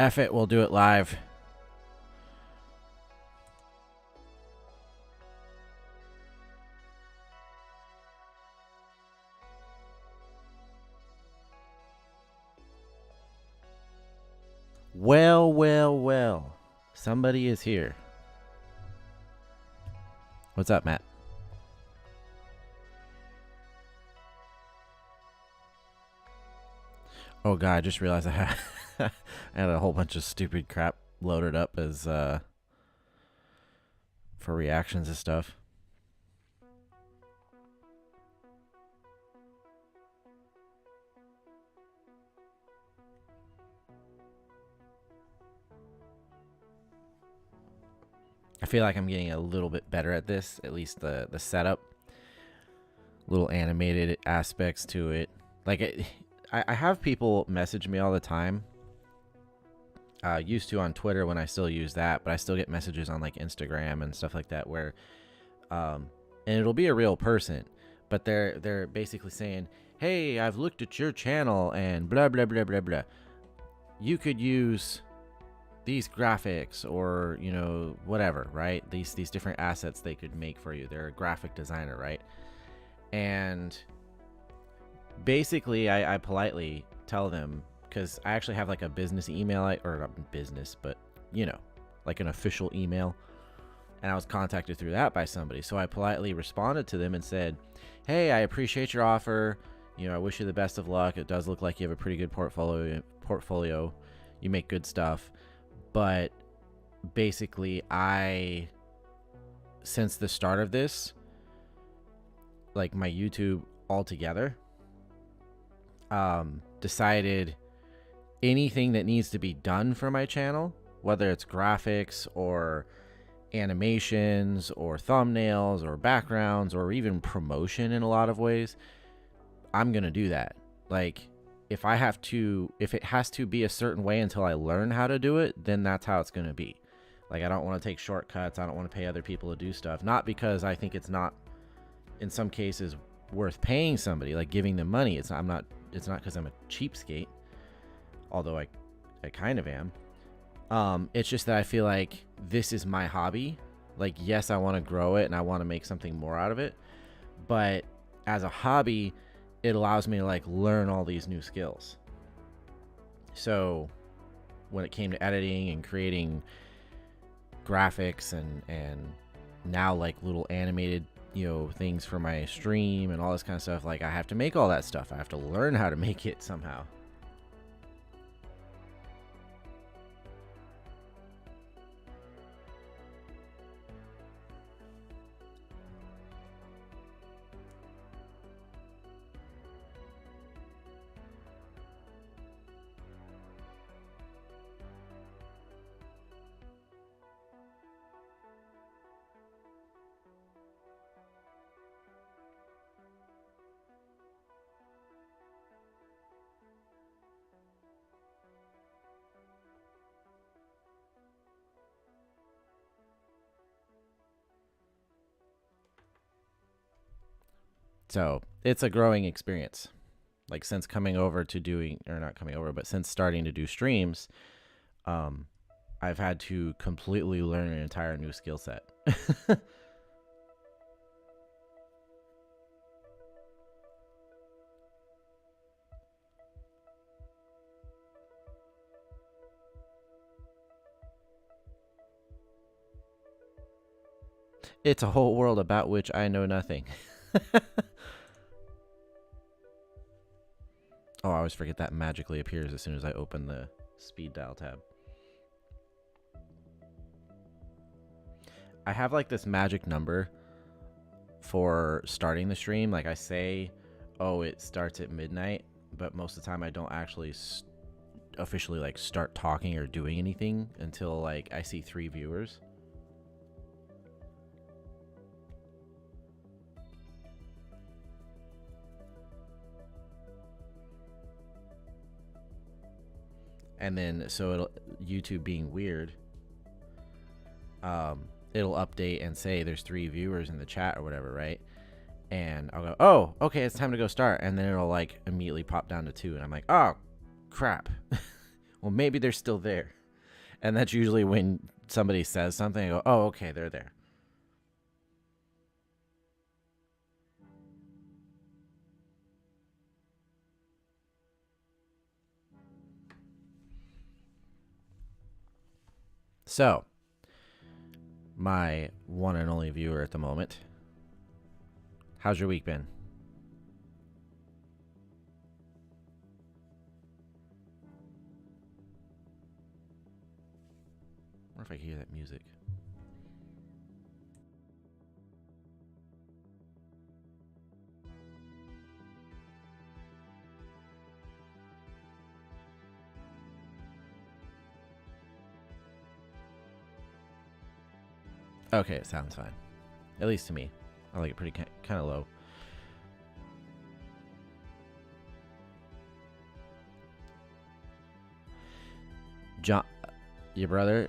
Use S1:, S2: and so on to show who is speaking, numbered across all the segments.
S1: F it, we'll do it live. Well, well, well. Somebody is here. What's up, Matt? Oh god, I just realized I had a whole bunch of stupid crap loaded up as for reactions and stuff. I feel like I'm getting a little bit better at this, at least the setup. Little animated aspects to it. Like I have people message me all the time. Used to on Twitter when I still use that, but I still get messages on like Instagram and stuff like that where and it'll be a real person, but they're basically saying, "Hey, I've looked at your channel and blah blah blah blah blah. You could use these graphics or, you know, whatever, right? These different assets they could make for you. They're a graphic designer, right?" And basically I politely tell them, because I actually have like a business email, or not business, but you know, like an official email, and I was contacted through that by somebody. So I politely responded to them and said, "Hey, I appreciate your offer. You know, I wish you the best of luck. It does look like you have a pretty good portfolio. You make good stuff. But basically, since the start of this, like my YouTube altogether, decided anything that needs to be done for my channel, whether it's graphics or animations or thumbnails or backgrounds or even promotion in a lot of ways, I'm gonna do that. Like, if it has to be a certain way until I learn how to do it, then that's how it's gonna be. Like, I don't want to take shortcuts. I don't want to pay other people to do stuff. Not because I think it's not, in some cases, worth paying somebody, like giving them money. It's not because I'm a cheapskate, although I kind of am. It's just that I feel like this is my hobby. Like, yes, I want to grow it and I want to make something more out of it, but as a hobby, it allows me to like learn all these new skills. So when it came to editing and creating graphics and now like little animated, you know, things for my stream and all this kind of stuff, like I have to make all that stuff. I have to learn how to make it somehow. So it's a growing experience. Like, since coming over to doing, or not coming over, but since starting to do streams, I've had to completely learn an entire new skill set. It's a whole world about which I know nothing. Oh, I always forget that magically appears as soon as I open the speed dial tab. I have like this magic number for starting the stream. Like, I say, oh, it starts at midnight, but most of the time I don't actually officially like start talking or doing anything until like I see 3 viewers. And then, so YouTube being weird, it'll update and say there's 3 viewers in the chat or whatever, right? And I'll go, oh, okay, it's time to go start. And then it'll like immediately pop down to 2. And I'm like, oh, crap. Well, maybe they're still there. And that's usually when somebody says something, I go, oh, okay, they're there. So, my one and only viewer at the moment, how's your week been? I wonder if I can hear that music. Okay, it sounds fine. At least to me. I like it pretty kind of low. John, your brother,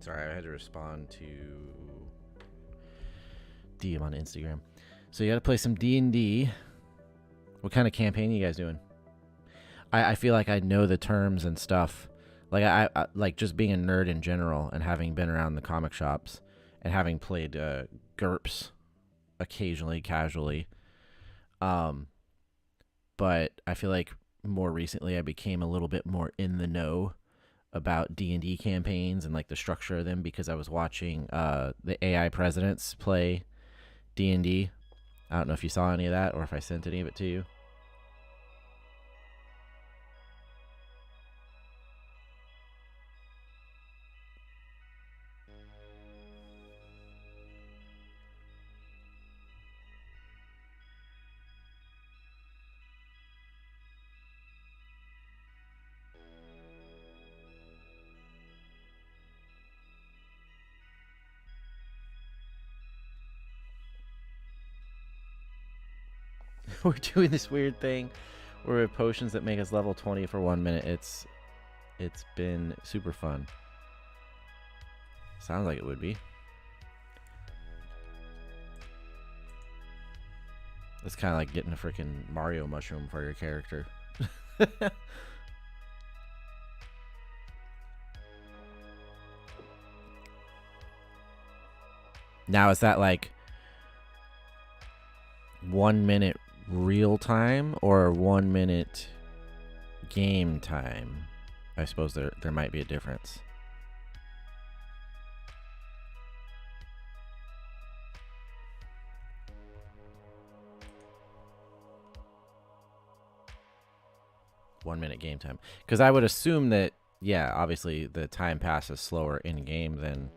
S1: sorry, I had to respond to DM on Instagram. So you got to play some D&D. What kind of campaign are you guys doing? I feel like I know the terms and stuff. Like, I like just being a nerd in general and having been around the comic shops and having played GURPS occasionally, casually. But I feel like more recently I became a little bit more in the know about D&D campaigns and like the structure of them because I was watching the AI presidents play D&D. I don't know if you saw any of that or if I sent any of it to you. We're doing this weird thing where we have potions that make us level 20 for 1 minute. It's been super fun. Sounds like it would be. It's kind of like getting a freaking Mario mushroom for your character. Now, is that like 1 minute real time or 1 minute game time? I suppose there might be a difference. One minute game time, because I would assume that, yeah, obviously the time passes slower in game than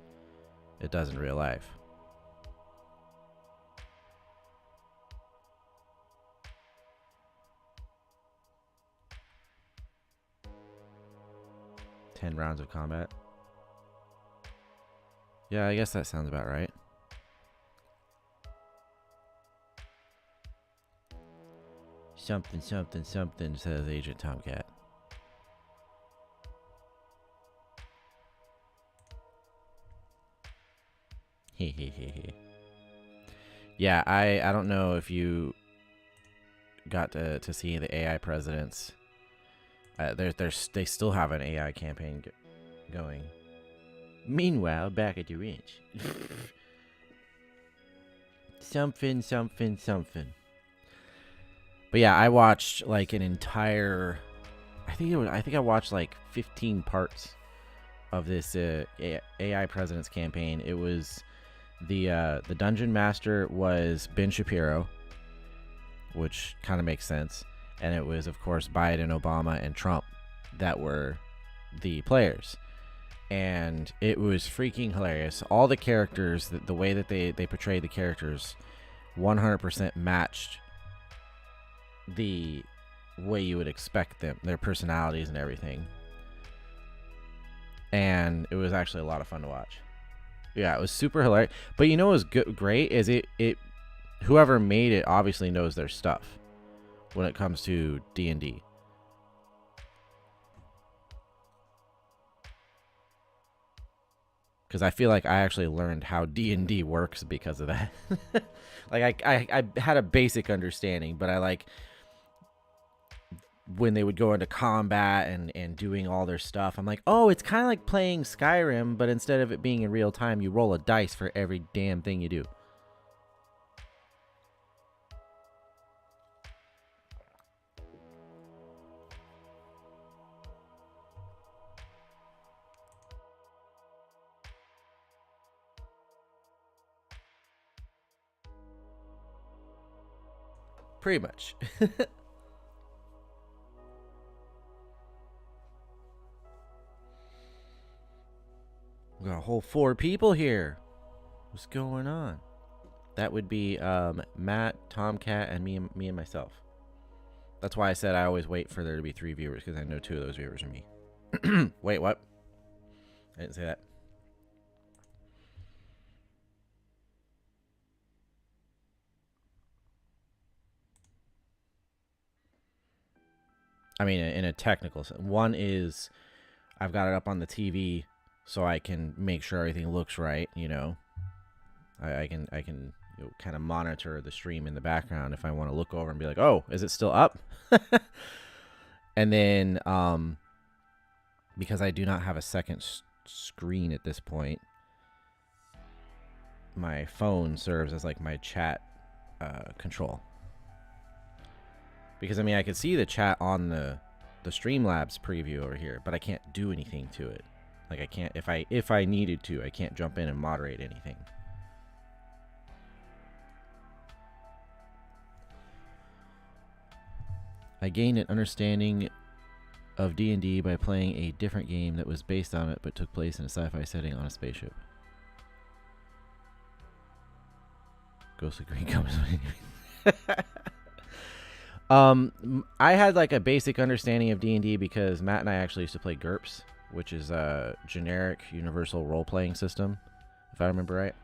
S1: it does in real life. Ten rounds of combat. Yeah, I guess that sounds about right. Something, something, something, says Agent Tomcat. Yeah, I don't know if you got to see the AI presidents. They still have an AI campaign going. Meanwhile, back at the ranch. something, something, something. But yeah, I watched like an entire. I think I watched like 15 parts of this AI president's campaign. It was the dungeon master was Ben Shapiro, which kind of makes sense, and it was of course Biden, Obama, and Trump that were the players, and it was freaking hilarious. All the characters, the way that they portrayed the characters, 100% matched the way you would expect them, their personalities and everything. And it was actually a lot of fun to watch. Yeah, it was super hilarious. But you know what was great is it whoever made it obviously knows their stuff when it comes to D&D. Because I feel like I actually learned how D&D works because of that. Like I had a basic understanding, but I like when they would go into combat and doing all their stuff, I'm like, oh, it's kind of like playing Skyrim, but instead of it being in real time, you roll a dice for every damn thing you do. Pretty much. We got a whole 4 people here. What's going on? That would be Matt, Tomcat, and me and myself. That's why I said I always wait for there to be 3 viewers, because I know 2 of those viewers are me. Wait, what? I didn't say that. I mean, in a technical sense. One is I've got it up on the TV so I can make sure everything looks right, you know. I can you know, kind of monitor the stream in the background if I want to look over and be like, oh, is it still up? And then because I do not have a second screen at this point, my phone serves as like my chat control. Because I mean, I could see the chat on the Streamlabs preview over here, but I can't do anything to it. Like I can't, if I needed to, I can't jump in and moderate anything. I gained an understanding of D&D by playing a different game that was based on it but took place in a sci-fi setting on a spaceship. Ghostly Green comes. I had like a basic understanding of D&D because Matt and I actually used to play GURPS, which is a generic universal role-playing system, if I remember right.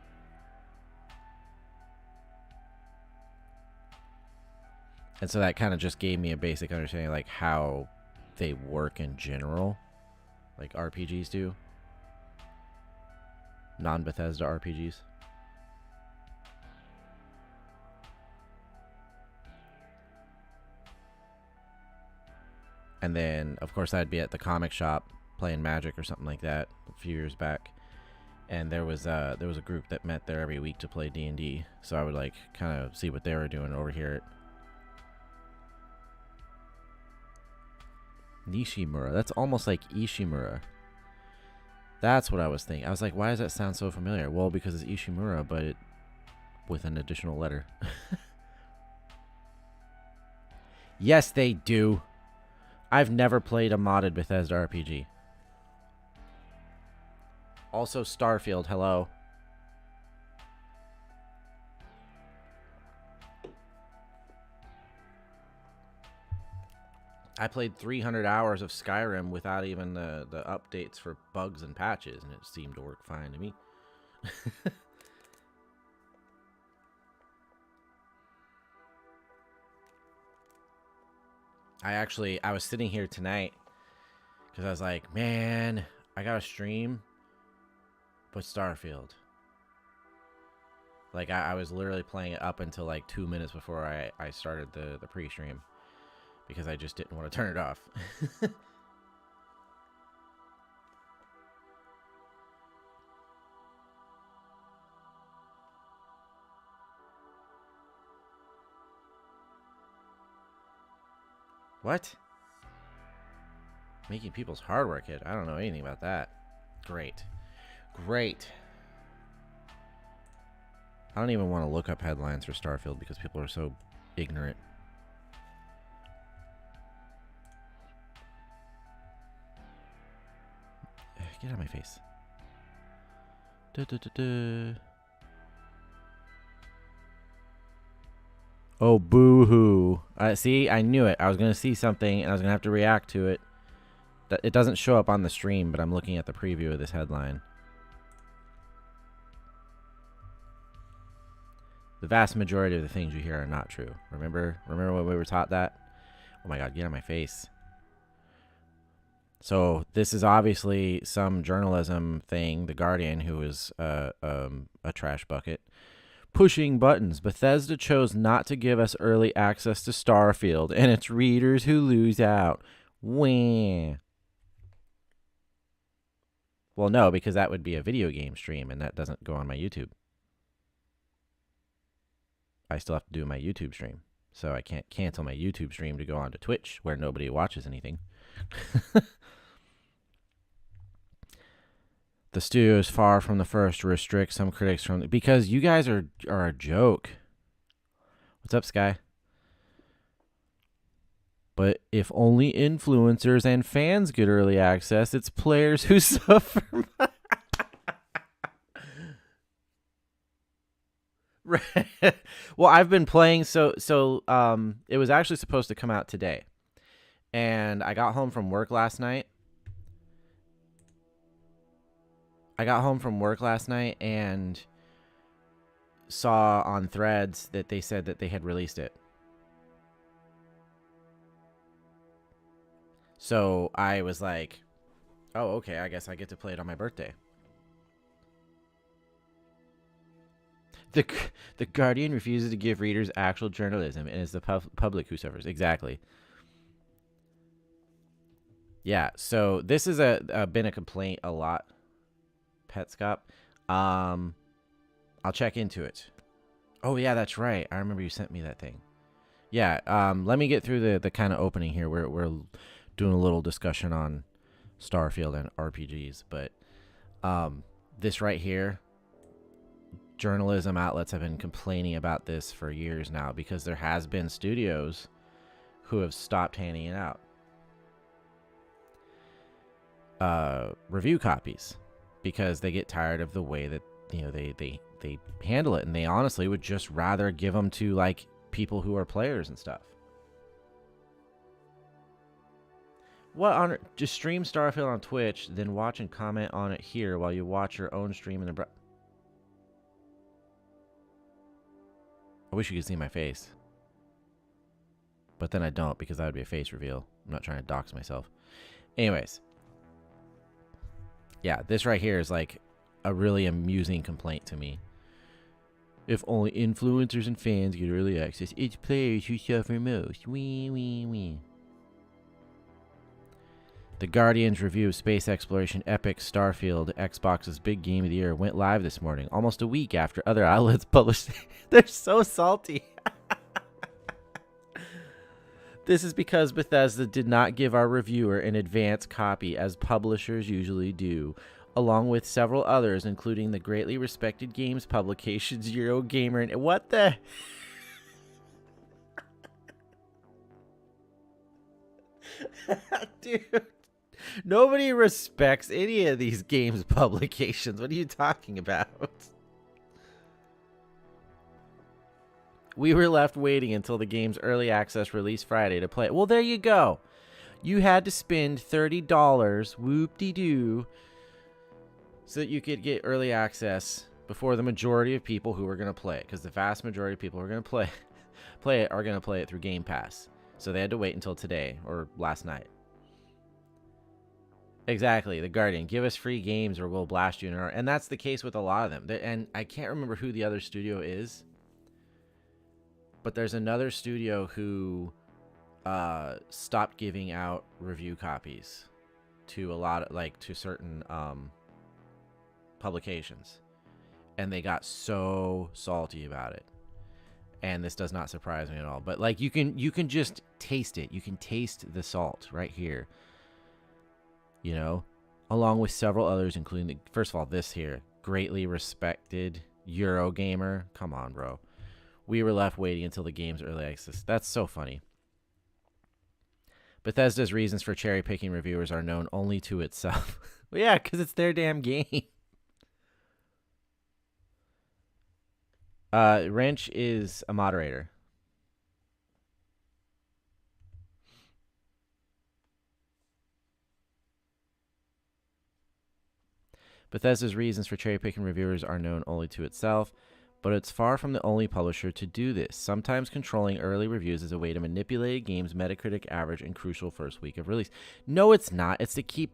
S1: And so that kind of just gave me a basic understanding of like how they work in general, like RPGs do. Non-Bethesda RPGs. And then, of course, I'd be at the comic shop playing Magic or something like that a few years back. And there was a group that met there every week to play D&D. So I would like kind of see what they were doing over here. Nishimura. That's almost like Ishimura. That's what I was thinking. I was like, why does that sound so familiar? Well, because it's Ishimura, but it with an additional letter. Yes, they do. I've never played a modded Bethesda RPG. Also, Starfield, hello. I played 300 hours of Skyrim without even the updates for bugs and patches, and it seemed to work fine to me. I was sitting here tonight because I was like, man, I gotta stream, but Starfield. Like, I was literally playing it up until like 2 minutes before I started the pre-stream because I just didn't want to turn it off. What? Making people's hard work hit. I don't know anything about that. Great. Great. I don't even want to look up headlines for Starfield because people are so ignorant. Get out of my face. Oh, boo-hoo. See, I knew it. I was going to see something, and I was going to have to react to it. It doesn't show up on the stream, but I'm looking at the preview of this headline. The vast majority of the things you hear are not true. Remember when we were taught that? Oh my god, get out of my face. So this is obviously some journalism thing. The Guardian, who is a trash bucket, pushing buttons. Bethesda chose not to give us early access to Starfield, and it's readers who lose out. Wah. Well, no, because that would be a video game stream, and that doesn't go on my YouTube. I still have to do my YouTube stream, so I can't cancel my YouTube stream to go on to Twitch, where nobody watches anything. The studio is far from the first to restrict some critics from... Because you guys are a joke. What's up, Sky? But if only influencers and fans get early access, it's players who suffer. Well, I've been playing, so it was actually supposed to come out today. And I got home from work last night. And saw on Threads that they said that they had released it. So I was like, oh, okay, I guess I get to play it on my birthday. The Guardian refuses to give readers actual journalism, and it's the public who suffers. Exactly. Yeah, so this is been a complaint a lot, Petscop, on I'll check into it. Oh yeah, that's right. I remember you sent me that thing. Yeah. Let me get through the kind of opening here. We're doing a little discussion on Starfield and RPGs, but this right here, journalism outlets have been complaining about this for years now because there has been studios who have stopped handing it out. Review copies because they get tired of the way that they handle it, and they honestly would just rather give them to like people who are players and stuff. What on just stream Starfield on Twitch, then watch and comment on it here while you watch your own stream in the I wish you could see my face, but then I don't because that would be a face reveal. I'm not trying to dox myself. Anyways, yeah, this right here is like a really amusing complaint to me. If only influencers and fans get early access, it's players who suffer most. Wee, wee, wee. The Guardian's review of space exploration epic Starfield, Xbox's big game of the year, went live this morning, almost a week after other outlets published. They're so salty. This is because Bethesda did not give our reviewer an advance copy, as publishers usually do, along with several others, including the greatly respected games publications Eurogamer and... What the... Dude, nobody respects any of these games publications. What are you talking about? We were left waiting until the game's early access release Friday to play it. Well, there you go. You had to spend $30, whoop-de-doo, so that you could get early access before the majority of people who were going to play it. Because the vast majority of people who are going to play it are going to play it through Game Pass. So they had to wait until today or last night. Exactly. The Guardian. Give us free games or we'll blast you in our... And that's the case with a lot of them. And I can't remember who the other studio is. But there's another studio who stopped giving out review copies to a lot of, like, to certain publications, and they got so salty about it. And this does not surprise me at all. But like, you can just taste it. You can taste the salt right here. You know, along with several others, including first of all, this here, greatly respected Eurogamer. Come on, bro. We were left waiting until the game's early access. That's so funny. Bethesda's reasons for cherry-picking reviewers are known only to itself. Well, yeah, because it's their damn game. Wrench is a moderator. Bethesda's reasons for cherry-picking reviewers are known only to itself, but it's far from the only publisher to do this. Sometimes controlling early reviews is a way to manipulate a game's Metacritic average and crucial first week of release. No, it's not. It's to keep...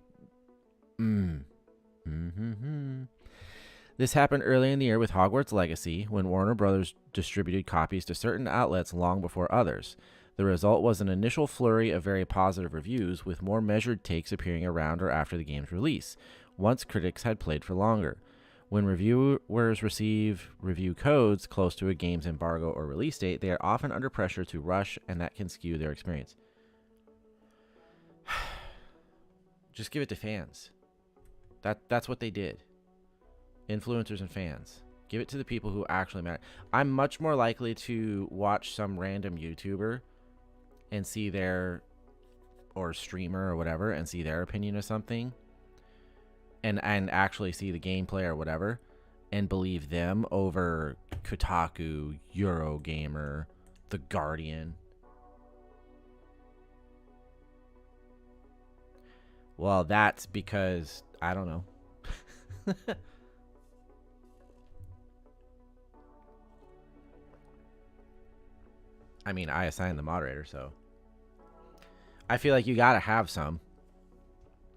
S1: This happened early in the year with Hogwarts Legacy, when Warner Bros. Distributed copies to certain outlets long before others. The result was an initial flurry of very positive reviews, with more measured takes appearing around or after the game's release, once critics had played for longer. When reviewers receive review codes close to a game's embargo or release date, they are often under pressure to rush, and that can skew their experience. Just give it to fans. That's what they did. Influencers and fans. Give it to the people who actually matter. I'm much more likely to watch some random YouTuber and see their, or streamer or whatever, and see their opinion of something, and actually see the gameplay or whatever, and believe them over Kotaku, Eurogamer, The Guardian. Well, that's because, I don't know. I mean, I assigned the moderator, so I feel like you gotta have some,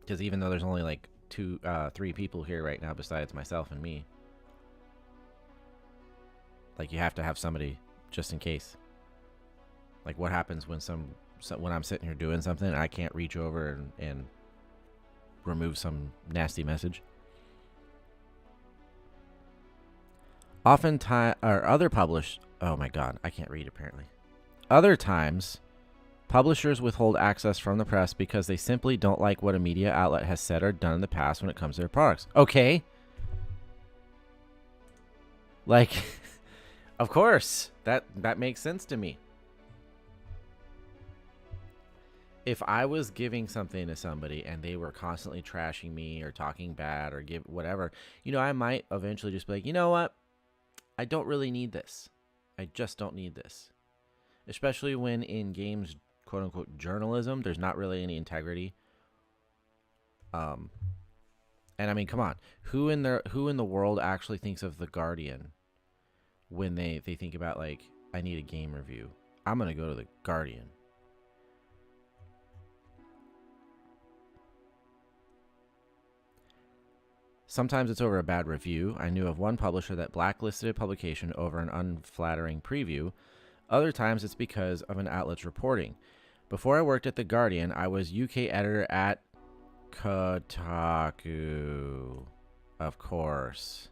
S1: because even though there's only like 3 people here right now besides myself and me, like, you have to have somebody just in case. Like, what happens when when I'm sitting here doing something and I can't reach over and remove some nasty message? Oftentimes, or other publish. Oh my God, I can't read apparently. Other times, publishers withhold access from the press because they simply don't like what a media outlet has said or done in the past when it comes to their products. Okay. Like, of course, that makes sense to me. If I was giving something to somebody and they were constantly trashing me or talking bad or give whatever, I might eventually just be like, you know what? I don't really need this. I just don't need this. Especially when in games, quote unquote, journalism, there's not really any integrity. And I mean, come on, who in the world actually thinks of The Guardian when they think about, like, I need a game review? I'm gonna go to The Guardian. Sometimes it's over a bad review. I knew of one publisher that blacklisted a publication over an unflattering preview. Other times it's because of an outlet's reporting. Before I worked at The Guardian, I was UK editor at Kotaku. Of course.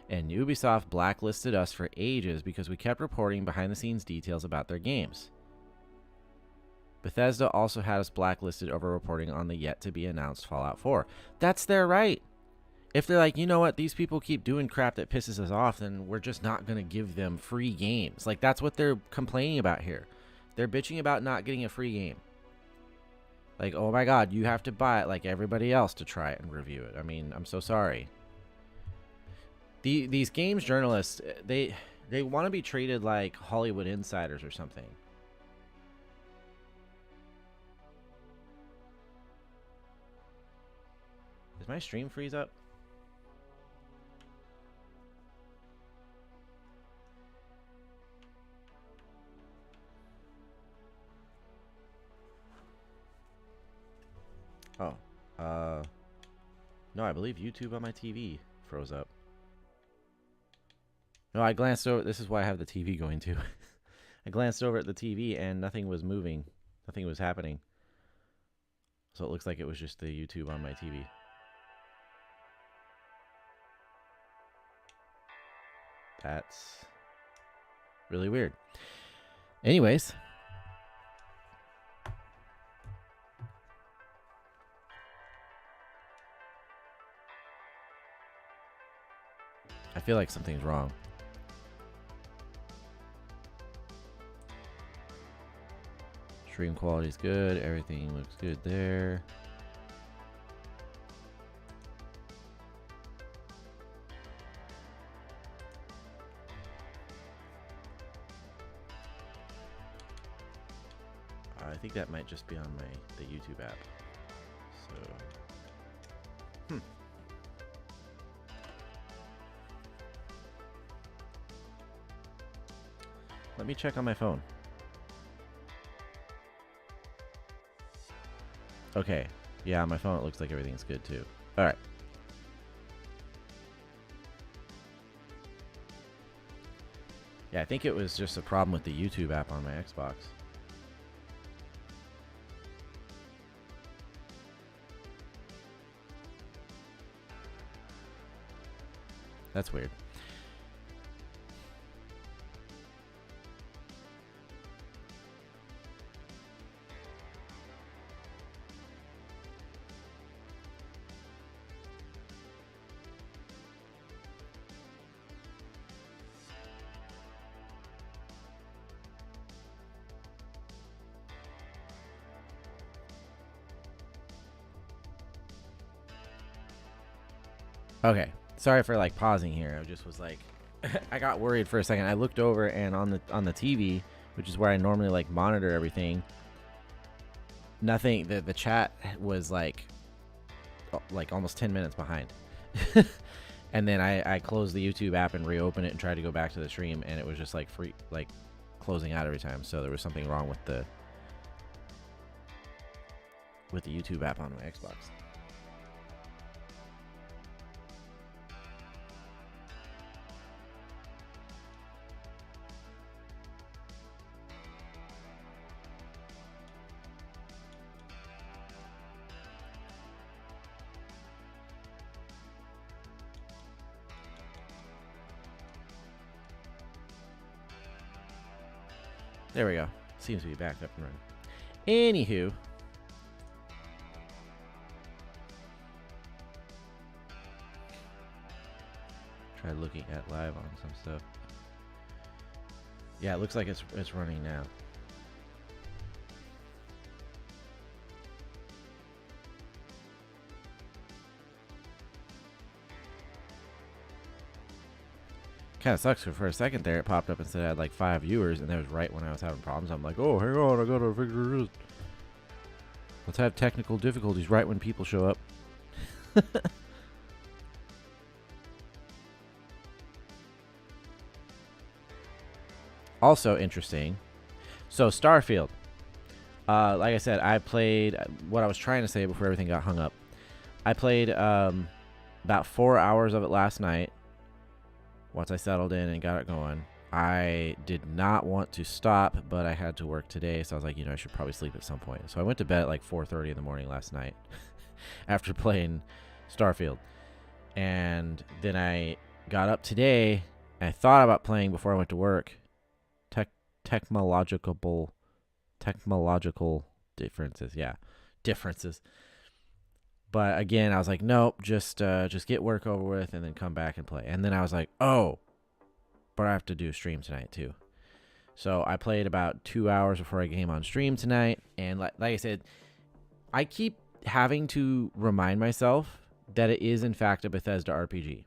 S1: And Ubisoft blacklisted us for ages because we kept reporting behind-the-scenes details about their games. Bethesda also had us blacklisted over reporting on the yet-to-be-announced Fallout 4. That's their right. If they're like, you know what, these people keep doing crap that pisses us off, then we're just not going to give them free games. Like, that's what they're complaining about here. They're bitching about not getting a free game. Like, oh my God, you have to buy it like everybody else to try it and review it. I mean, I'm so sorry. These games journalists, they want to be treated like Hollywood insiders or something. Does my stream freeze up? Oh, no, I believe YouTube on my TV froze up. No, I glanced over. This is why I have the TV going too. I glanced over at the TV and nothing was moving. Nothing was happening. So it looks like it was just the YouTube on my TV. That's really weird. Anyways. I feel like something's wrong. Stream quality is good. Everything looks good there. I think that might just be on the YouTube app. So, let me check on my phone. Okay. Yeah, on my phone it looks like everything's good too. All right. Yeah, I think it was just a problem with the YouTube app on my Xbox. That's weird. Okay. Sorry for like pausing here. I just was like I got worried for a second. I looked over and on the TV, which is where I normally like monitor everything, nothing, the chat was like almost 10 minutes behind. And then I closed the YouTube app and reopened it and tried to go back to the stream, and it was just like closing out every time. So there was something wrong with the YouTube app on my Xbox. There we go. Seems to be back up and running. Anywho. Try looking at live on some stuff. Yeah, it looks like it's running now. Kind of sucks, for a second there it popped up and said I had like 5 viewers, and that was right when I was having problems. I'm like, oh, hang on, I gotta figure this. Let's have technical difficulties right when people show up. Also interesting. So Starfield. Like I said, I played what I was trying to say before everything got hung up. I played about 4 hours of it last night. Once I settled in and got it going, I did not want to stop, but I had to work today, so I was like, I should probably sleep at some point. So I went to bed at like 4:30 in the morning last night after playing Starfield. And then I got up today, and I thought about playing before I went to work. Technological differences, differences. But again, I was like, nope, just get work over with and then come back and play. And then I was like, oh, but I have to do a stream tonight too. So I played about 2 hours before I came on stream tonight. And like I said, I keep having to remind myself that it is in fact a Bethesda RPG.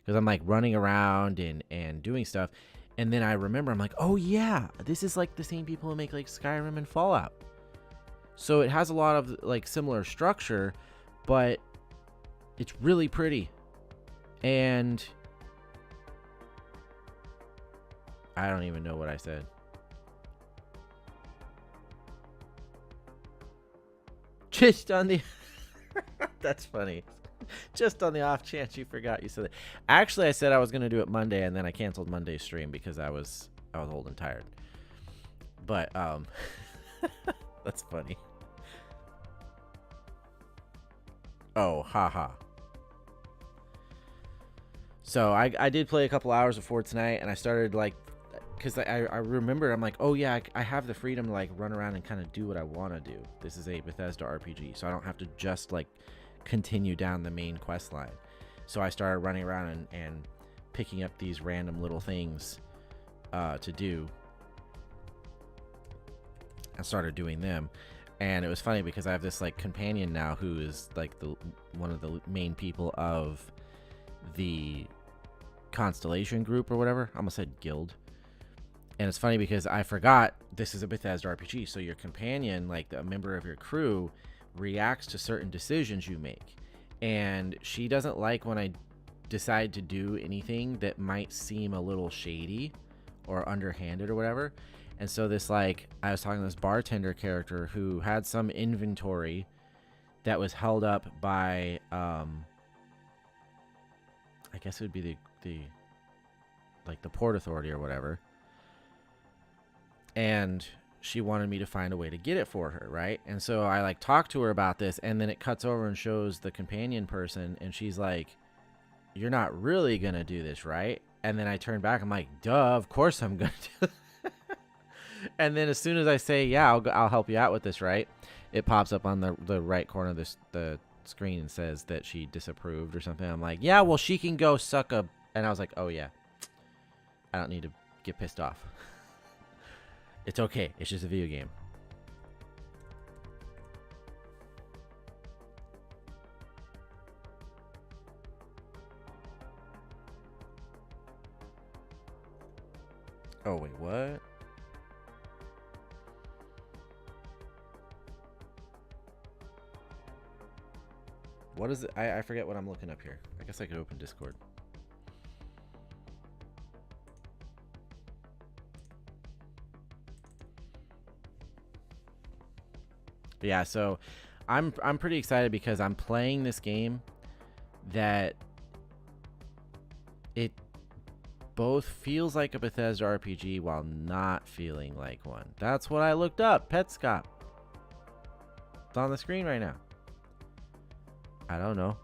S1: Because I'm like running around and doing stuff. And then I remember, I'm like, oh yeah, this is like the same people who make like Skyrim and Fallout. So it has a lot of like similar structure, but it's really pretty. And I don't even know what I said. Just on the that's funny. Just on the off chance you forgot you said it. Actually, I said I was going to do it Monday, and then I canceled Monday's stream because I was old and tired. But that's funny. Oh, haha. So I did play a couple hours before tonight, and I started like, because I remember, I'm like, oh yeah, I have the freedom to like run around and kind of do what I want to do. This is a Bethesda RPG, so I don't have to just like continue down the main quest line. So I started running around and picking up these random little things to do. I started doing them, and it was funny because I have this like companion now who is like one of the main people of the Constellation group or whatever. I almost said guild. And it's funny because I forgot this is a Bethesda RPG, so your companion, like a member of your crew, reacts to certain decisions you make. And she doesn't like when I decide to do anything that might seem a little shady or underhanded or whatever. And so this, like, I was talking to this bartender character who had some inventory that was held up by I guess it would be the Port Authority or whatever. And she wanted me to find a way to get it for her, right? And so I like talked to her about this, and then it cuts over and shows the companion person, and she's like, you're not really gonna do this, right? And then I turn back, I'm like, duh, of course I'm gonna do it. And then as soon as I say, yeah, I'll help you out with this, right? It pops up on the right corner of the screen and says that she disapproved or something. I'm like, yeah, well, she can go suck a... And I was like, oh yeah, I don't need to get pissed off. It's okay. It's just a video game. Oh, wait, what? What is it? I forget what I'm looking up here. I guess I could open Discord. But yeah, so I'm pretty excited because I'm playing this game that it both feels like a Bethesda RPG while not feeling like one. That's what I looked up. Petscop. It's on the screen right now. I don't know.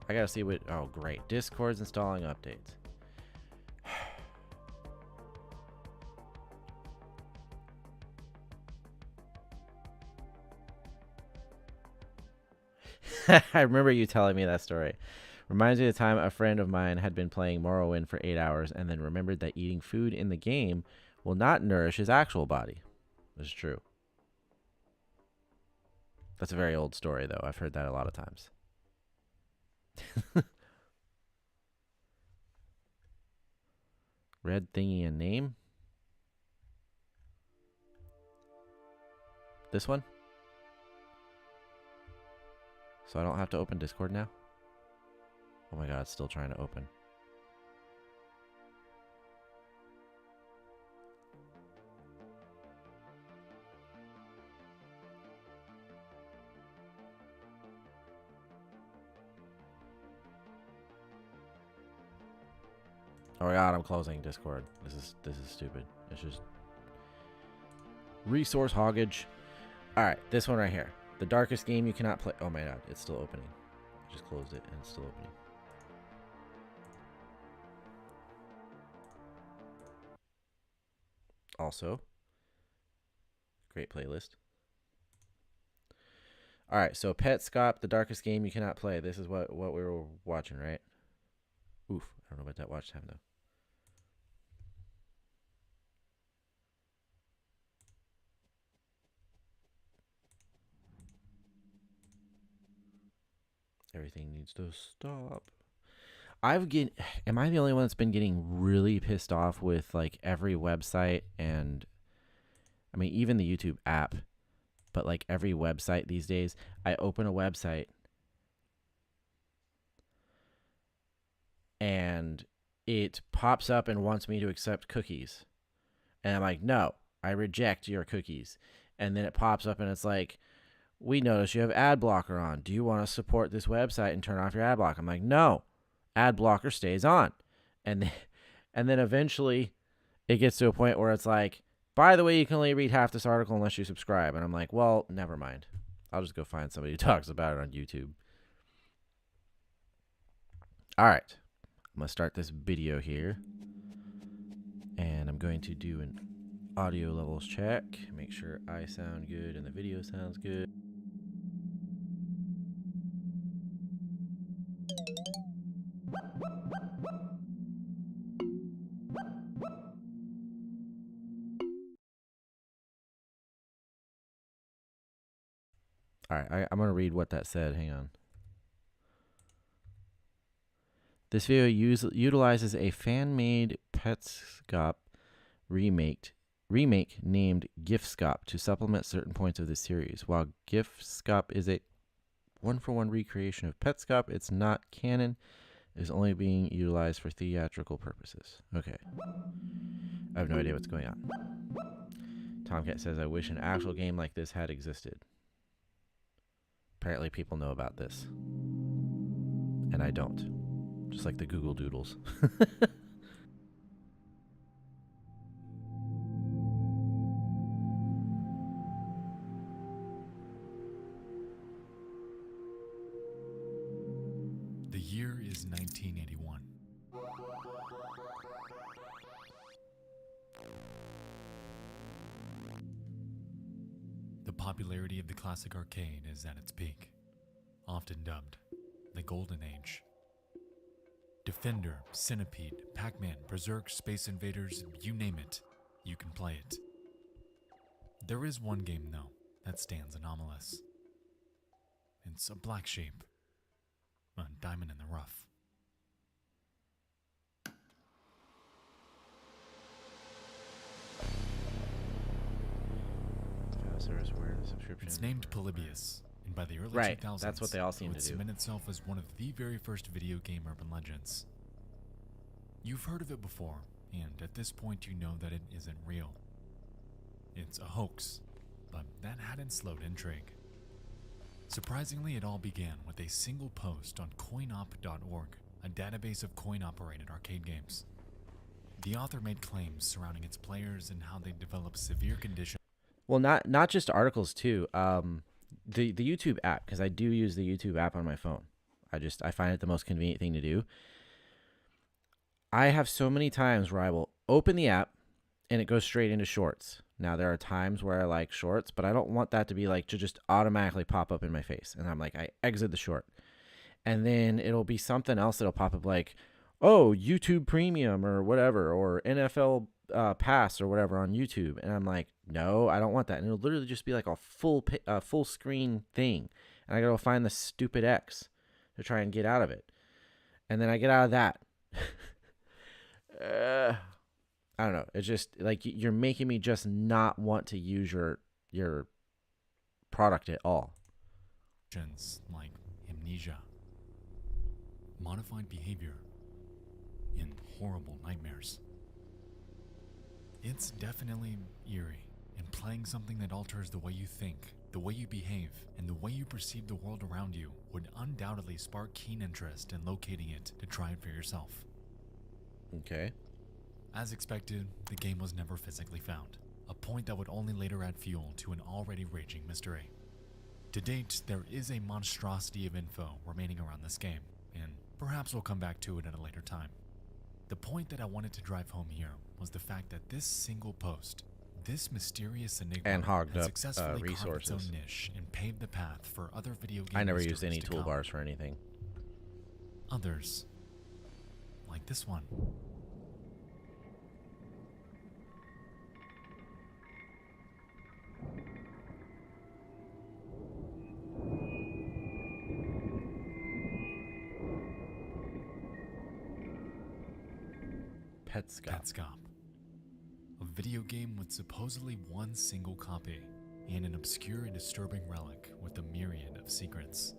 S1: I gotta see what... Oh, great. Discord's installing updates. I remember you telling me that story. Reminds me of the time a friend of mine had been playing Morrowind for 8 hours and then remembered that eating food in the game will not nourish his actual body. This is true. That's a very old story, though. I've heard that a lot of times. Red thingy and name? This one? So I don't have to open Discord now? Oh my god, it's still trying to open. Oh my god, I'm closing Discord. This is stupid. It's just resource hoggage. Alright, this one right here. The darkest game you cannot play. Oh my god, it's still opening. I just closed it and it's still opening. Also, great playlist. Alright, so Petscop, the darkest game you cannot play. This is what we were watching, right? Oof, I don't know about that watch time though. Everything needs to stop. Am I the only one that's been getting really pissed off with like every website and I mean even the YouTube app, but like every website these days, I open a website and it pops up and wants me to accept cookies. And I'm like, "No, I reject your cookies." And then it pops up and it's like, "We notice you have ad blocker on. Do you want to support this website and turn off your ad block?" I'm like, "No. Ad blocker stays on." And then eventually it gets to a point where it's like, "By the way, you can only read half this article unless you subscribe." And I'm like, "Well, never mind. I'll just go find somebody who talks about it on YouTube." All right. I'm going to start this video here. And I'm going to do an audio levels check. Make sure I sound good and the video sounds good. All right, I'm going to read what that said. Hang on. This video utilizes a fan-made Petscop remake named Giftscop to supplement certain points of the series. While Giftscop is a one-for-one recreation of Petscop, it's not canon. It is only being utilized for theatrical purposes. Okay. I have no idea what's going on. Tomcat says, "I wish an actual game like this had existed." Apparently people know about this. And I don't. Just like the Google Doodles.
S2: The year is 1981. The popularity of the classic arcade is at its peak, often dubbed the Golden Age. Defender, Centipede, Pac-Man, Berserk, Space Invaders, you name it, you can play it. There is one game, though, that stands anomalous. It's a black sheep, a diamond in the rough. It's named Polybius, and by the early 2000s,
S1: that's what they all seem
S2: it would
S1: to do.
S2: cement itself as one of the very first video game urban legends. You've heard of it before, and at this point you know that it isn't real. It's a hoax, but that hadn't slowed intrigue. Surprisingly, it all began with a single post on coinop.org, a database of coin-operated arcade games. The author made claims surrounding its players and how they develop severe conditions.
S1: Well, not just articles too. The YouTube app, because I do use the YouTube app on my phone. I find it the most convenient thing to do. I have so many times where I will open the app and it goes straight into shorts. Now, there are times where I like shorts, but I don't want that to be like to just automatically pop up in my face. And I'm like, I exit the short. And then it'll be something else that'll pop up like, oh, YouTube Premium or whatever, or NFL Pass or whatever on YouTube. And I'm like, no, I don't want that. And it'll literally just be like a full screen thing. And I gotta find the stupid X to try and get out of it. And then I get out of that. I don't know. It's just like you're making me just not want to use your product at all.
S2: Like amnesia, modified behavior, and horrible nightmares. It's definitely eerie, and playing something that alters the way you think, the way you behave, and the way you perceive the world around you would undoubtedly spark keen interest in locating it to try it for yourself.
S1: Okay.
S2: As expected, the game was never physically found, a point that would only later add fuel to an already raging mystery. To date, there is a monstrosity of info remaining around this game, and perhaps we'll come back to it at a later time. The point that I wanted to drive home here was the fact that this single post, this mysterious enigma,
S1: and hogged
S2: has
S1: up
S2: successfully carved its
S1: resources.
S2: own niche and paved the path for other video game
S1: I never
S2: mysteries
S1: used any
S2: to come.
S1: toolbars for anything.
S2: Others, like this one. Petscop, a video game with supposedly one single copy and an obscure and disturbing relic with a myriad of secrets.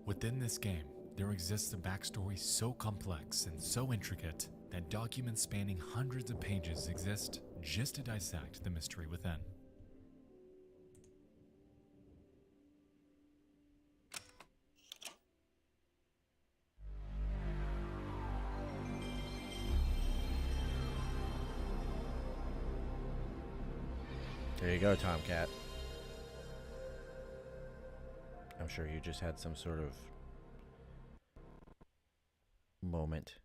S2: Within this game, there exists a backstory so complex and so intricate that documents spanning hundreds of pages exist just to dissect the mystery within.
S1: There you go, Tomcat. I'm sure you just had some sort of moment.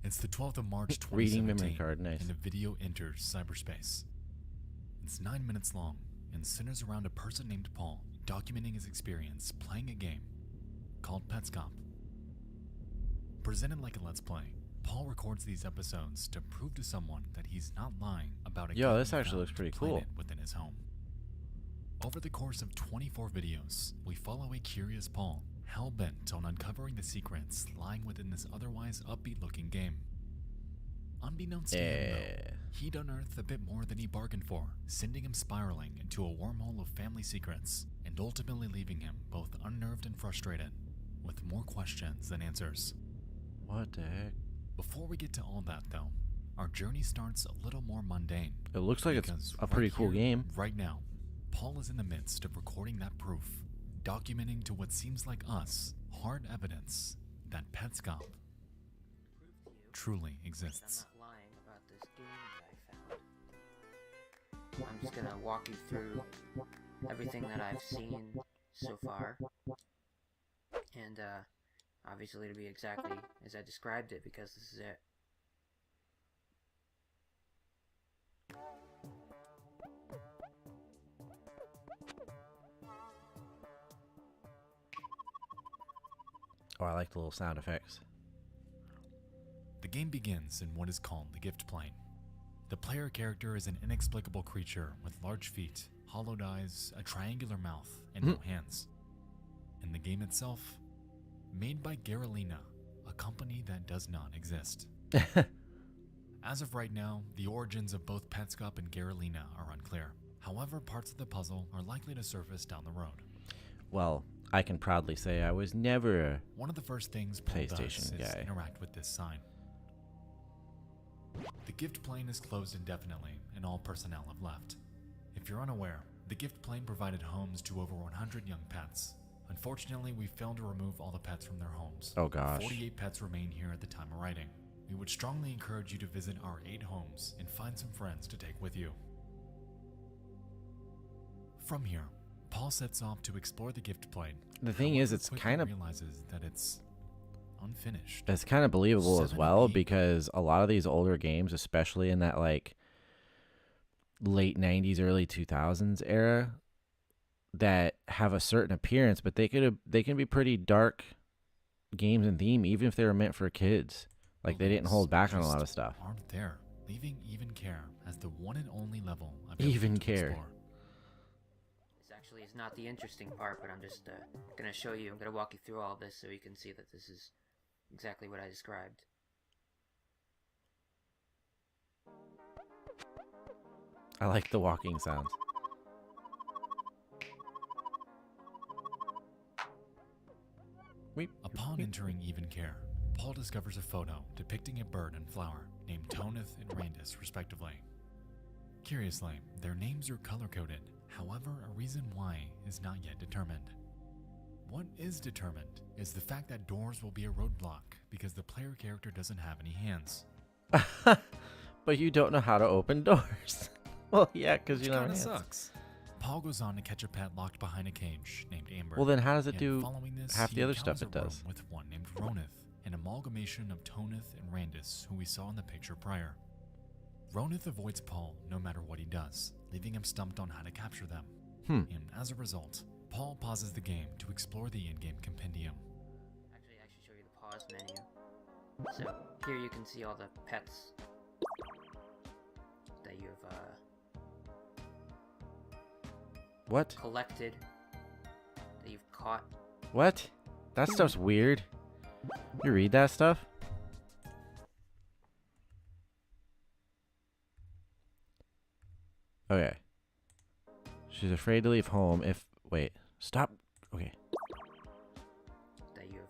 S2: It's the 12th of March 2017,
S1: Reading memory card, nice.
S2: and the video enters cyberspace. It's 9 minutes long and centers around a person named Paul documenting his experience playing a game called Petscop. Presented like a Let's Play, Paul records these episodes to prove to someone that he's not lying about a game
S1: This
S2: he
S1: actually
S2: found
S1: looks pretty
S2: playing
S1: cool.
S2: it within his home. Over the course of 24 videos, we follow a curious Paul, hell-bent on uncovering the secrets lying within this otherwise upbeat-looking game. Unbeknownst to him, though, he'd unearthed a bit more than he bargained for, sending him spiraling into a wormhole of family secrets, and ultimately leaving him both unnerved and frustrated, with more questions than answers.
S1: What the heck?
S2: Before we get to all that, though, our journey starts a little more mundane.
S1: It looks like it's
S2: Because
S1: a pretty
S2: right
S1: cool
S2: here,
S1: game.
S2: Right now, Paul is in the midst of recording that proof, documenting to what seems like us hard evidence that Petscop truly exists.
S3: I'm not lying about this game that I found. I'm just gonna walk you through everything that I've seen so far, and obviously it'll be exactly as I described it because this is it.
S1: Oh, I like the little sound effects.
S2: The game begins in what is called the gift plane. The player character is an inexplicable creature with large feet, hollowed eyes, a triangular mouth, and no hands. And the game itself, made by Garalina, a company that does not exist. As of right now, the origins of both Petscop and Garalina are unclear. However, parts of the puzzle are likely to surface down the road.
S1: Well, I can proudly say I was never a
S2: One of the first things Paul
S1: PlayStation
S2: does is
S1: guy.
S2: interact with this sign. The gift plane is closed indefinitely, and all personnel have left. If you're unaware, the gift plane provided homes to over 100 young pets. Unfortunately, we failed to remove all the pets from their homes.
S1: Oh gosh.
S2: 48 pets remain here at the time of writing. We would strongly encourage you to visit our 8 homes and find some friends to take with you. From here, Paul sets off to explore the gift plate.
S1: The thing is,
S2: However,
S1: it's
S2: quickly
S1: kind of
S2: realizes that it's unfinished.
S1: believable as well,
S2: 70p.
S1: because a lot of these older games, especially in that like late 90s, early 2000s era, that have a certain appearance, but they can be pretty dark games in theme, even if they were meant for kids. Like, they didn't hold back on a lot of stuff.
S2: Aren't there, leaving Even Care as the one and only level
S1: Even
S2: to
S1: Care.
S2: explore.
S3: This actually is not the interesting part, but I'm just gonna show you. I'm gonna walk you through all this so you can see that this is exactly what I described.
S1: I like the walking sounds.
S2: Upon entering Even Care, Paul discovers a photo depicting a bird and flower named Toneth and Randus, respectively. Curiously, their names are color-coded. However, a reason why is not yet determined. What is determined is the fact that doors will be a roadblock because the player character doesn't have any hands.
S1: But you don't know how to open doors. Well, yeah, because you don't have
S2: Kinda
S1: hands.
S2: sucks. Paul goes on to catch a pet locked behind a cage named Amber.
S1: Well, then how does it
S2: And
S1: do
S2: following this,
S1: half
S2: he
S1: the other stuff
S2: encounters
S1: it
S2: a room
S1: does?
S2: with one named Ronith, an amalgamation of Toneth and Randus, who we saw in the picture prior. Ronith avoids Paul no matter what he does, leaving him stumped on how to capture them. And as a result, Paul pauses the game to explore the in-game compendium.
S3: Actually, I should show you the pause menu. So here you can see all the pets that you've
S1: What?
S3: collected, that you've caught.
S1: What? That stuff's weird. You read that stuff? Okay. She's afraid to leave home if... Wait. Stop. Okay.
S3: That you've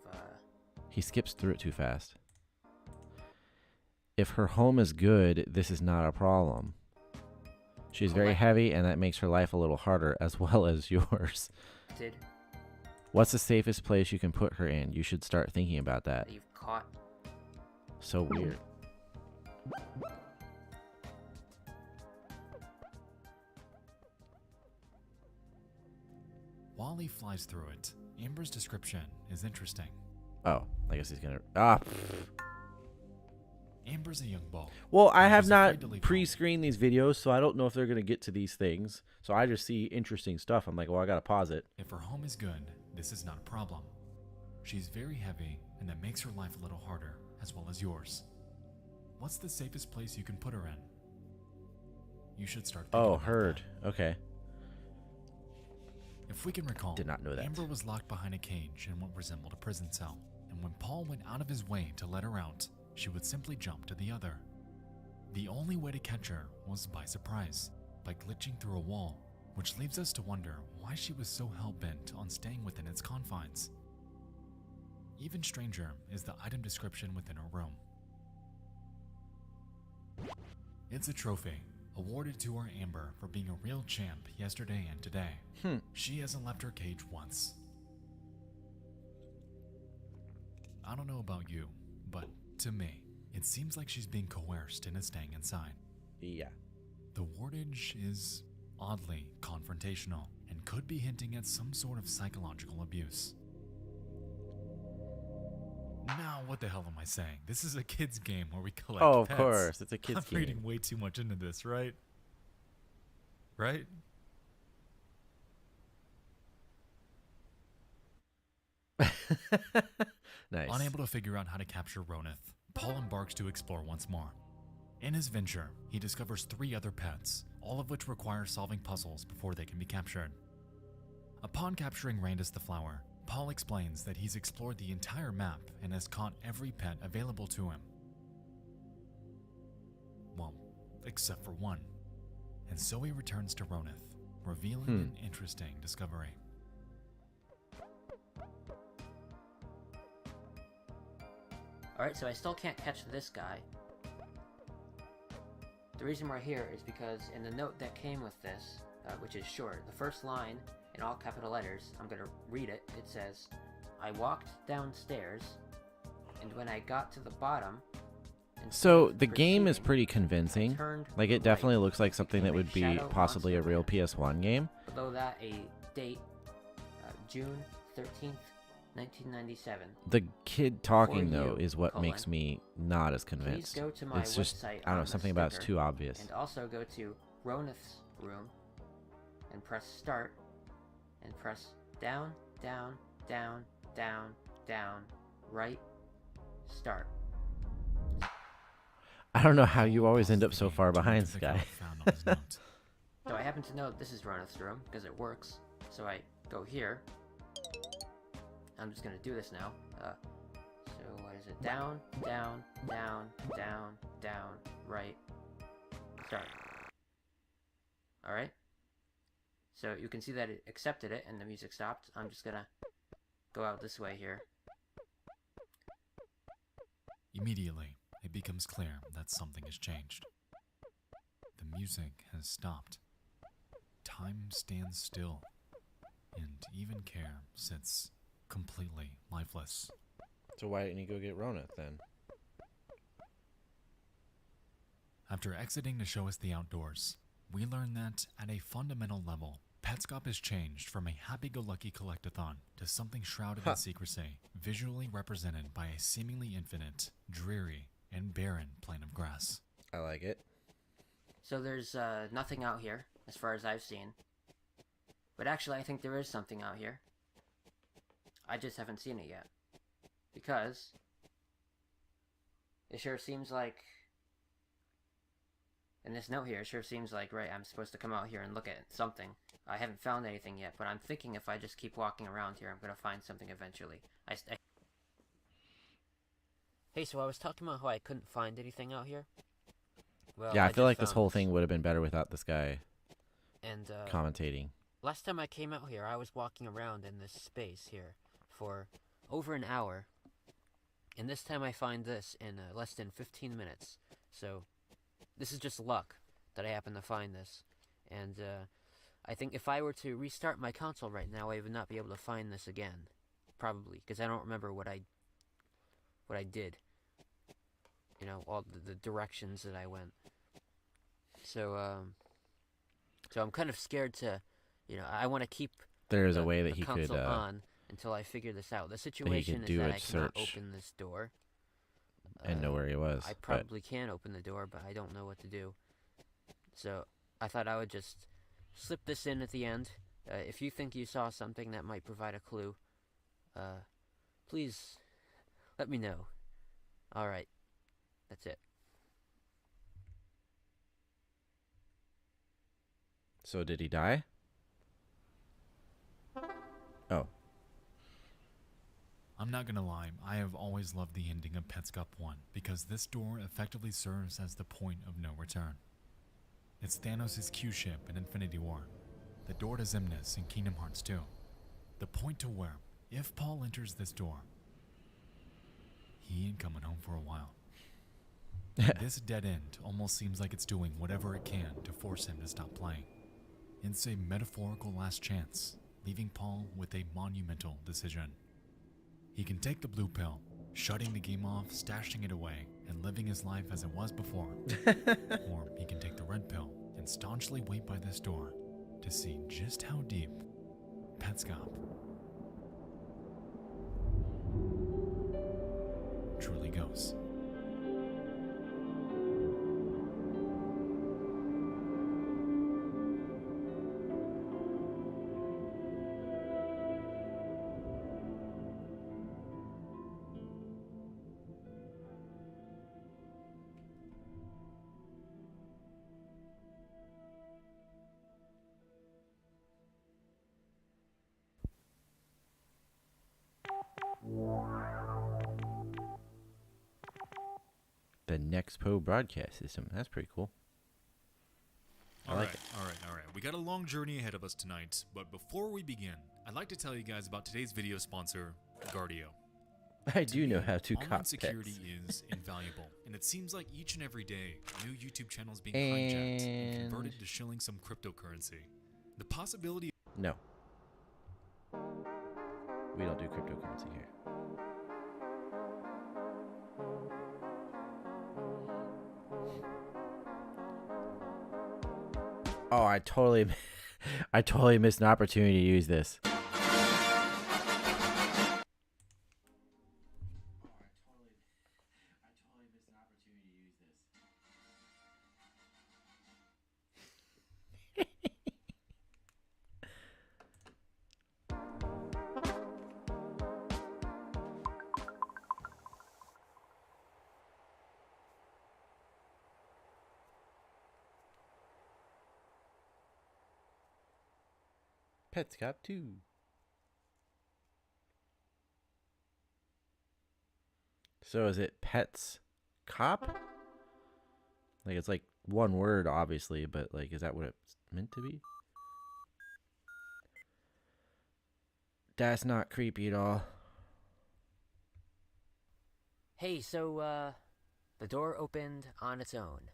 S1: He skips through it too fast. If her home is good, this is not a problem. She's very
S3: Collect-
S1: heavy, and that makes her life a little harder, as well as yours.
S3: did,
S1: What's the safest place you can put her in? You should start thinking about that.
S3: that you've caught.
S1: So weird.
S2: While he flies through it, Amber's description is interesting.
S1: Oh, I guess he's gonna... Ah.
S2: Amber's a young bull.
S1: Well, I
S2: and
S1: have
S2: she's
S1: not
S2: afraid to leave home.
S1: pre-screened these videos, so I don't know if they're gonna get to these things. So I just see interesting stuff. I'm like, well, I gotta pause it.
S2: If her home is good, this is not a problem. She's very heavy, and that makes her life a little harder, as well as yours. What's the safest place you can put her in? You should start thinking
S1: Oh,
S2: about
S1: heard.
S2: that.
S1: Okay.
S2: If we can recall,
S1: Did not know that.
S2: Amber was locked behind a cage in what resembled a prison cell, and when Paul went out of his way to let her out, she would simply jump to the other. The only way to catch her was by surprise, by glitching through a wall, which leaves us to wonder why she was so hell-bent on staying within its confines. Even stranger is the item description within her room. It's a trophy, awarded to our Amber for being a real champ yesterday and today. She hasn't left her cage once. I don't know about you, but to me, it seems like she's being coerced into staying inside.
S1: Yeah.
S2: The wardage is oddly confrontational and could be hinting at some sort of psychological abuse. Now, what the hell am I saying? This is a kid's game where we collect
S1: Oh, of
S2: pets.
S1: course. It's a kid's
S2: I'm reading
S1: game.
S2: way too much into this, right? Right?
S1: Nice.
S2: Unable to figure out how to capture Ronith, Paul embarks to explore once more. In his venture, he discovers 3 other pets, all of which require solving puzzles before they can be captured. Upon capturing Randus the flower, Paul explains that he's explored the entire map and has caught every pet available to him. Well, except for one. And so he returns to Ronith, revealing an interesting discovery.
S3: Alright, so I still can't catch this guy. The reason we're here is because in the note that came with this, which is short, the first line in all capital letters, I'm gonna read it. It says, I walked downstairs, and when I got to the bottom...
S1: So the game is pretty convincing.
S3: turned
S1: Like, it
S3: right.
S1: definitely looks like something that
S3: Became a
S1: would be
S3: shadow
S1: possibly a
S3: monster
S1: real
S3: man.
S1: PS1 game.
S3: But below that a date, June 13th, 1997.
S1: The kid talking,
S3: For
S1: though,
S3: you,
S1: is what
S3: colon.
S1: makes me not as
S3: Please
S1: convinced.
S3: go to my
S1: It's just,
S3: website
S1: I don't know,
S3: on the
S1: something about it's
S3: sticker,
S1: too obvious.
S3: and also go to Ronith's room and press start and press down, down, down, down, down, right, start.
S1: I don't know how you always end up
S2: Pauses
S1: so
S2: the
S1: far
S2: game to
S1: behind,
S2: enter the
S1: Sky.
S2: code found on his note.
S3: So I happen to know that this is Ronith's room because it works. So I go here. I'm just gonna do this now. So what is it? Down, down, down, down, down, right, start. Alright? So you can see that it accepted it and the music stopped. I'm just gonna go out this way here.
S2: Immediately, it becomes clear that something has changed. The music has stopped. Time stands still, and even care sits completely lifeless.
S1: So why didn't you go get Ronith then?
S2: After exiting to show us the outdoors, we learn that, at a fundamental level, Petscop has changed from a happy-go-lucky collectathon to something shrouded in secrecy, visually represented by a seemingly infinite, dreary, and barren plain of grass.
S1: I like it.
S3: So there's nothing out here, as far as I've seen. But actually, I think there is something out here. I just haven't seen it yet. Because it sure seems like, in this note here, it sure seems like, right, I'm supposed to come out here and look at something. I haven't found anything yet, but I'm thinking if I just keep walking around here, I'm going to find something eventually. Hey, so I was talking about how I couldn't find anything out here. Well,
S1: Yeah, I feel
S3: just
S1: like this
S3: found
S1: whole thing would have been better without this guy
S3: And
S1: commentating.
S3: last time I came out here, I was walking around in this space here for over an hour. And this time I find this in less than 15 minutes. So this is just luck that I happen to find this. And I think if I were to restart my console right now, I would not be able to find this again. Probably, because I don't remember what I did. You know, all the directions that I went. So I'm kind of scared to, you know, I want to keep
S1: There is
S3: the,
S1: a way that
S3: the
S1: he could
S3: console on until I figure this out. The
S1: he
S3: situation
S1: could
S3: is
S1: do
S3: that
S1: a
S3: I cannot
S1: search
S3: open this door.
S1: and know where he was.
S3: I
S1: but
S3: probably can open the door, but I don't know what to do. So I thought I would just slip this in at the end. If you think you saw something that might provide a clue, please let me know. Alright, that's it.
S1: So did he die? Oh.
S2: I'm not gonna lie, I have always loved the ending of Petscop 1 because this door effectively serves as the point of no return. It's Thanos' Q-ship in Infinity War, the door to Xemnas in Kingdom Hearts 2, the point to where, if Paul enters this door, he ain't coming home for a while. This dead end almost seems like it's doing whatever it can to force him to stop playing. It's a metaphorical last chance, leaving Paul with a monumental decision. He can take the blue pill, shutting the game off, stashing it away, and living his life as it was before. Or he can take the red pill and staunchly wait by this door to see just how deep Petscop truly goes.
S1: The Nexpo broadcast system. That's pretty cool. I like it.
S2: All right. We got a long journey ahead of us tonight, but before we begin, I'd like to tell you guys about today's video sponsor, Guardio.
S1: I do know how to
S2: Online
S1: cop
S2: security
S1: pets.
S2: is invaluable, and it seems like each and every day, new YouTube channels being hijacked and
S1: And-
S2: converted to shilling some cryptocurrency. The possibility.
S1: No. We don't do cryptocurrency here. Oh, I totally I totally missed an opportunity to use this. Pets Cop 2. So is it Pets Cop? Like it's like one word, obviously, but like, is that what it's meant to be? That's not creepy at all.
S3: Hey, so, the door opened on its own.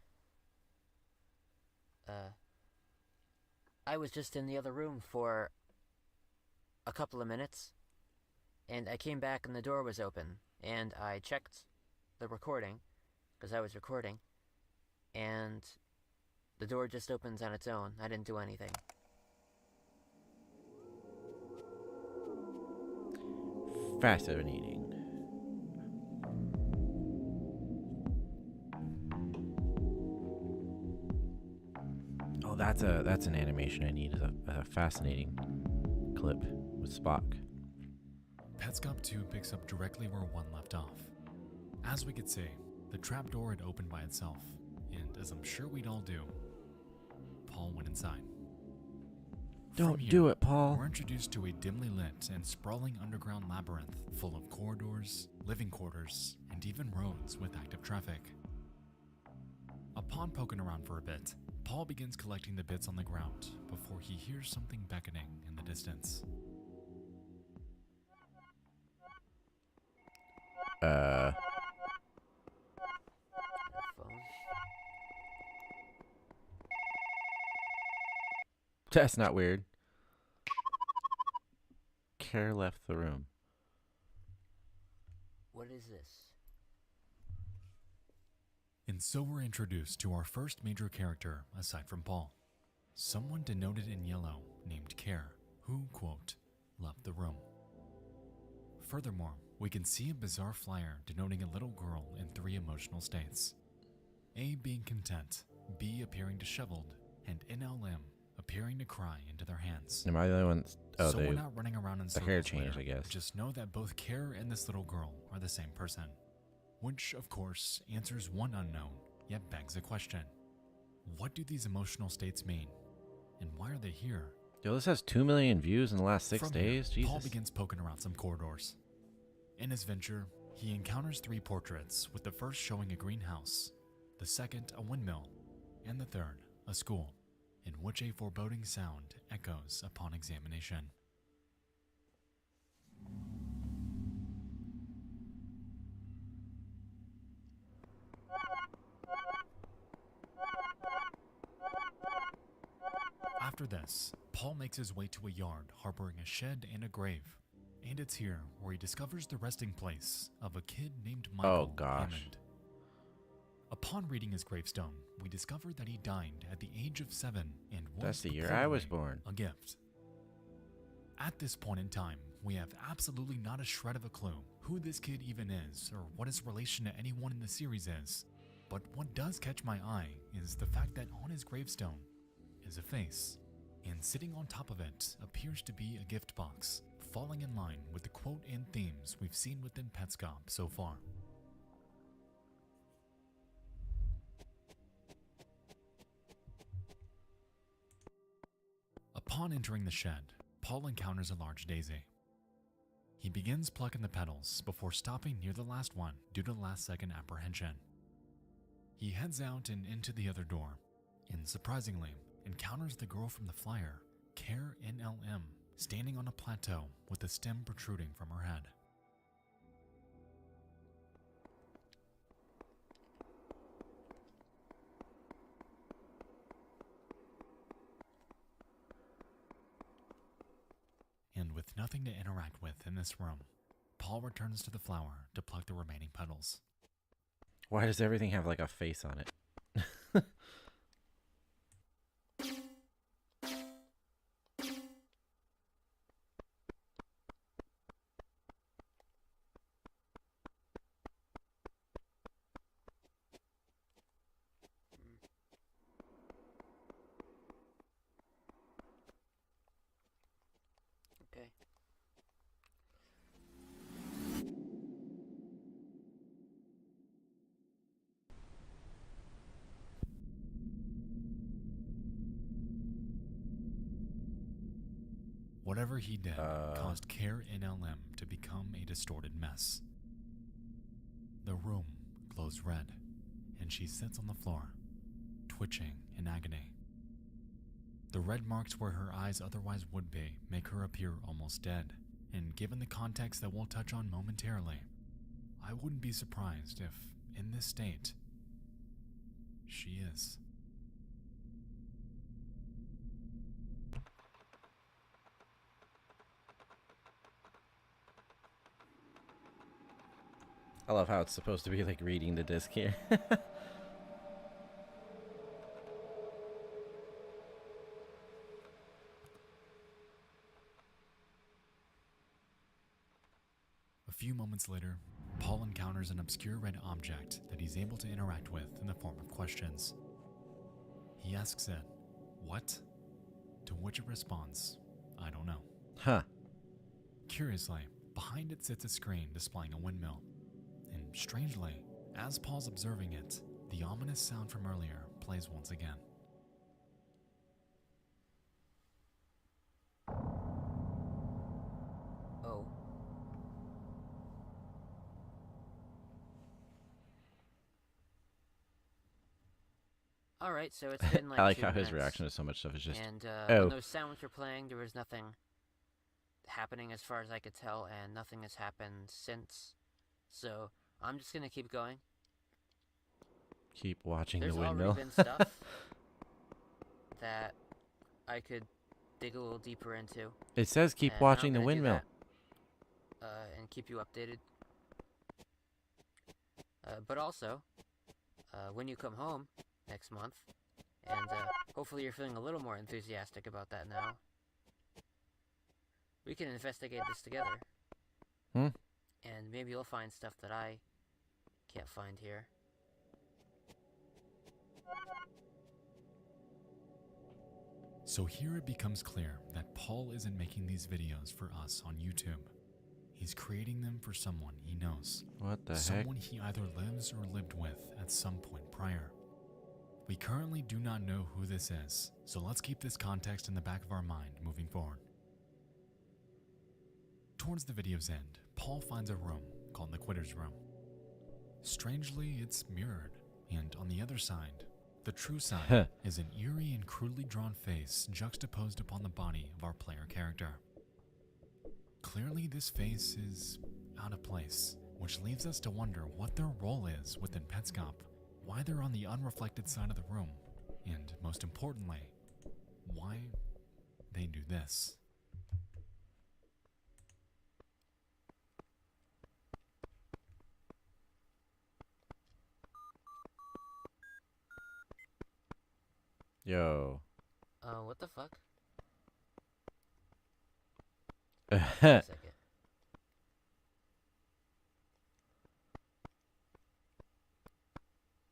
S3: I was just in the other room for a couple of minutes, and I came back and the door was open, and I checked the recording, because I was recording, and the door just opens on its own. I didn't do anything.
S1: Fascinating. Oh, that's an animation I need. Is a fascinating clip with Spock.
S2: Pets Cop 2 picks up directly where 1 left off. As we could see, the trapdoor had opened by itself, and as I'm sure we'd all do, Paul went inside.
S1: Don't do it, Paul.
S2: We're introduced to a dimly lit and sprawling underground labyrinth full of corridors, living quarters, and even roads with active traffic. Upon poking around for a bit, Paul begins collecting the bits on the ground before he hears something beckoning in the distance.
S3: Phone.
S1: That's not weird. Care left the room.
S3: What is this?
S2: And so we're introduced to our first major character aside from Paul. Someone denoted in yellow named Care, who, quote, left the room. Furthermore, we can see a bizarre flyer denoting a little girl in 3 emotional states. A being content, B appearing disheveled, and NLM appearing to cry into their hands.
S1: Am I the only one? Oh,
S2: so we're not running around in
S1: the
S2: circles
S1: hair changed,
S2: later.
S1: I guess.
S2: Just know that both Care and this little girl are the same person. Which, of course, answers one unknown, yet begs a question. What do these emotional states mean? And why are they here?
S1: Yo, this has 2 million views in the last 6
S2: From
S1: days?
S2: here,
S1: Jesus.
S2: Paul begins poking around some corridors. In his venture, he encounters 3 portraits, with the first showing a greenhouse, the second a windmill, and the third a school, in which a foreboding sound echoes upon examination. After this, Paul makes his way to a yard harboring a shed and a grave, and it's here where he discovers the resting place of a kid named Michael Hammond. Upon reading his gravestone, we discover that he died at the age of 7 and was
S1: That's the year I was born.
S2: a gift. At this point in time, we have absolutely not a shred of a clue who this kid even is or what his relation to anyone in the series is, but what does catch my eye is the fact that on his gravestone is a face, and sitting on top of it appears to be a gift box, falling in line with the quote and themes we've seen within Pets Cop so far. Upon entering the shed, Paul encounters a large daisy. He begins plucking the petals before stopping near the last one due to last-second apprehension. He heads out and into the other door, and surprisingly, encounters the girl from the flyer, Care NLM, standing on a plateau with a stem protruding from her head. And with nothing to interact with in this room, Paul returns to the flower to pluck the remaining petals.
S1: Why does everything have like a face on it?
S3: Okay.
S2: Whatever he did caused Care in LM to become a distorted mess. The room glows red, and she sits on the floor, twitching in agony. The red marks where her eyes otherwise would be make her appear almost dead, and given the context that we'll touch on momentarily, I wouldn't be surprised if, in this state, she is.
S1: I love how it's supposed to be like reading the disc here.
S2: A few moments later, Paul encounters an obscure red object that he's able to interact with in the form of questions. He asks it, "What?" To which it responds, "I don't know."
S1: Huh.
S2: Curiously, behind it sits a screen displaying a windmill. And strangely, as Paul's observing it, the ominous sound from earlier plays once again.
S3: Oh. Alright, so it's been like
S1: I like
S3: 2
S1: how his
S3: minutes,
S1: reaction to so much stuff is just,
S3: and
S1: oh.
S3: when those sounds were playing, there was nothing happening as far as I could tell, and nothing has happened since. So, I'm just gonna keep going.
S1: Keep watching
S3: There's
S1: the windmill.
S3: already been stuff that I could dig a little deeper into.
S1: It says keep
S3: and
S1: watching
S3: I'm
S1: the
S3: gonna do
S1: windmill.
S3: that, and keep you updated. But also, when you come home next month, and hopefully you're feeling a little more enthusiastic about that now, we can investigate this together.
S1: Hmm?
S3: And maybe you'll find stuff that I can't find here.
S2: So here it becomes clear that Paul isn't making these videos for us on YouTube. He's creating them for someone he knows.
S1: What the heck?
S2: Someone he either lives or lived with at some point prior. We currently do not know who this is, so let's keep this context in the back of our mind moving forward. Towards the video's end, Paul finds a room called the Quitter's Room. Strangely, it's mirrored, and on the other side, the true side is an eerie and crudely drawn face juxtaposed upon the body of our player character. Clearly, this face is out of place, which leaves us to wonder what their role is within Petscop, why they're on the unreflected side of the room, and most importantly, why they do this.
S1: Yo.
S3: What the fuck? Wait a second.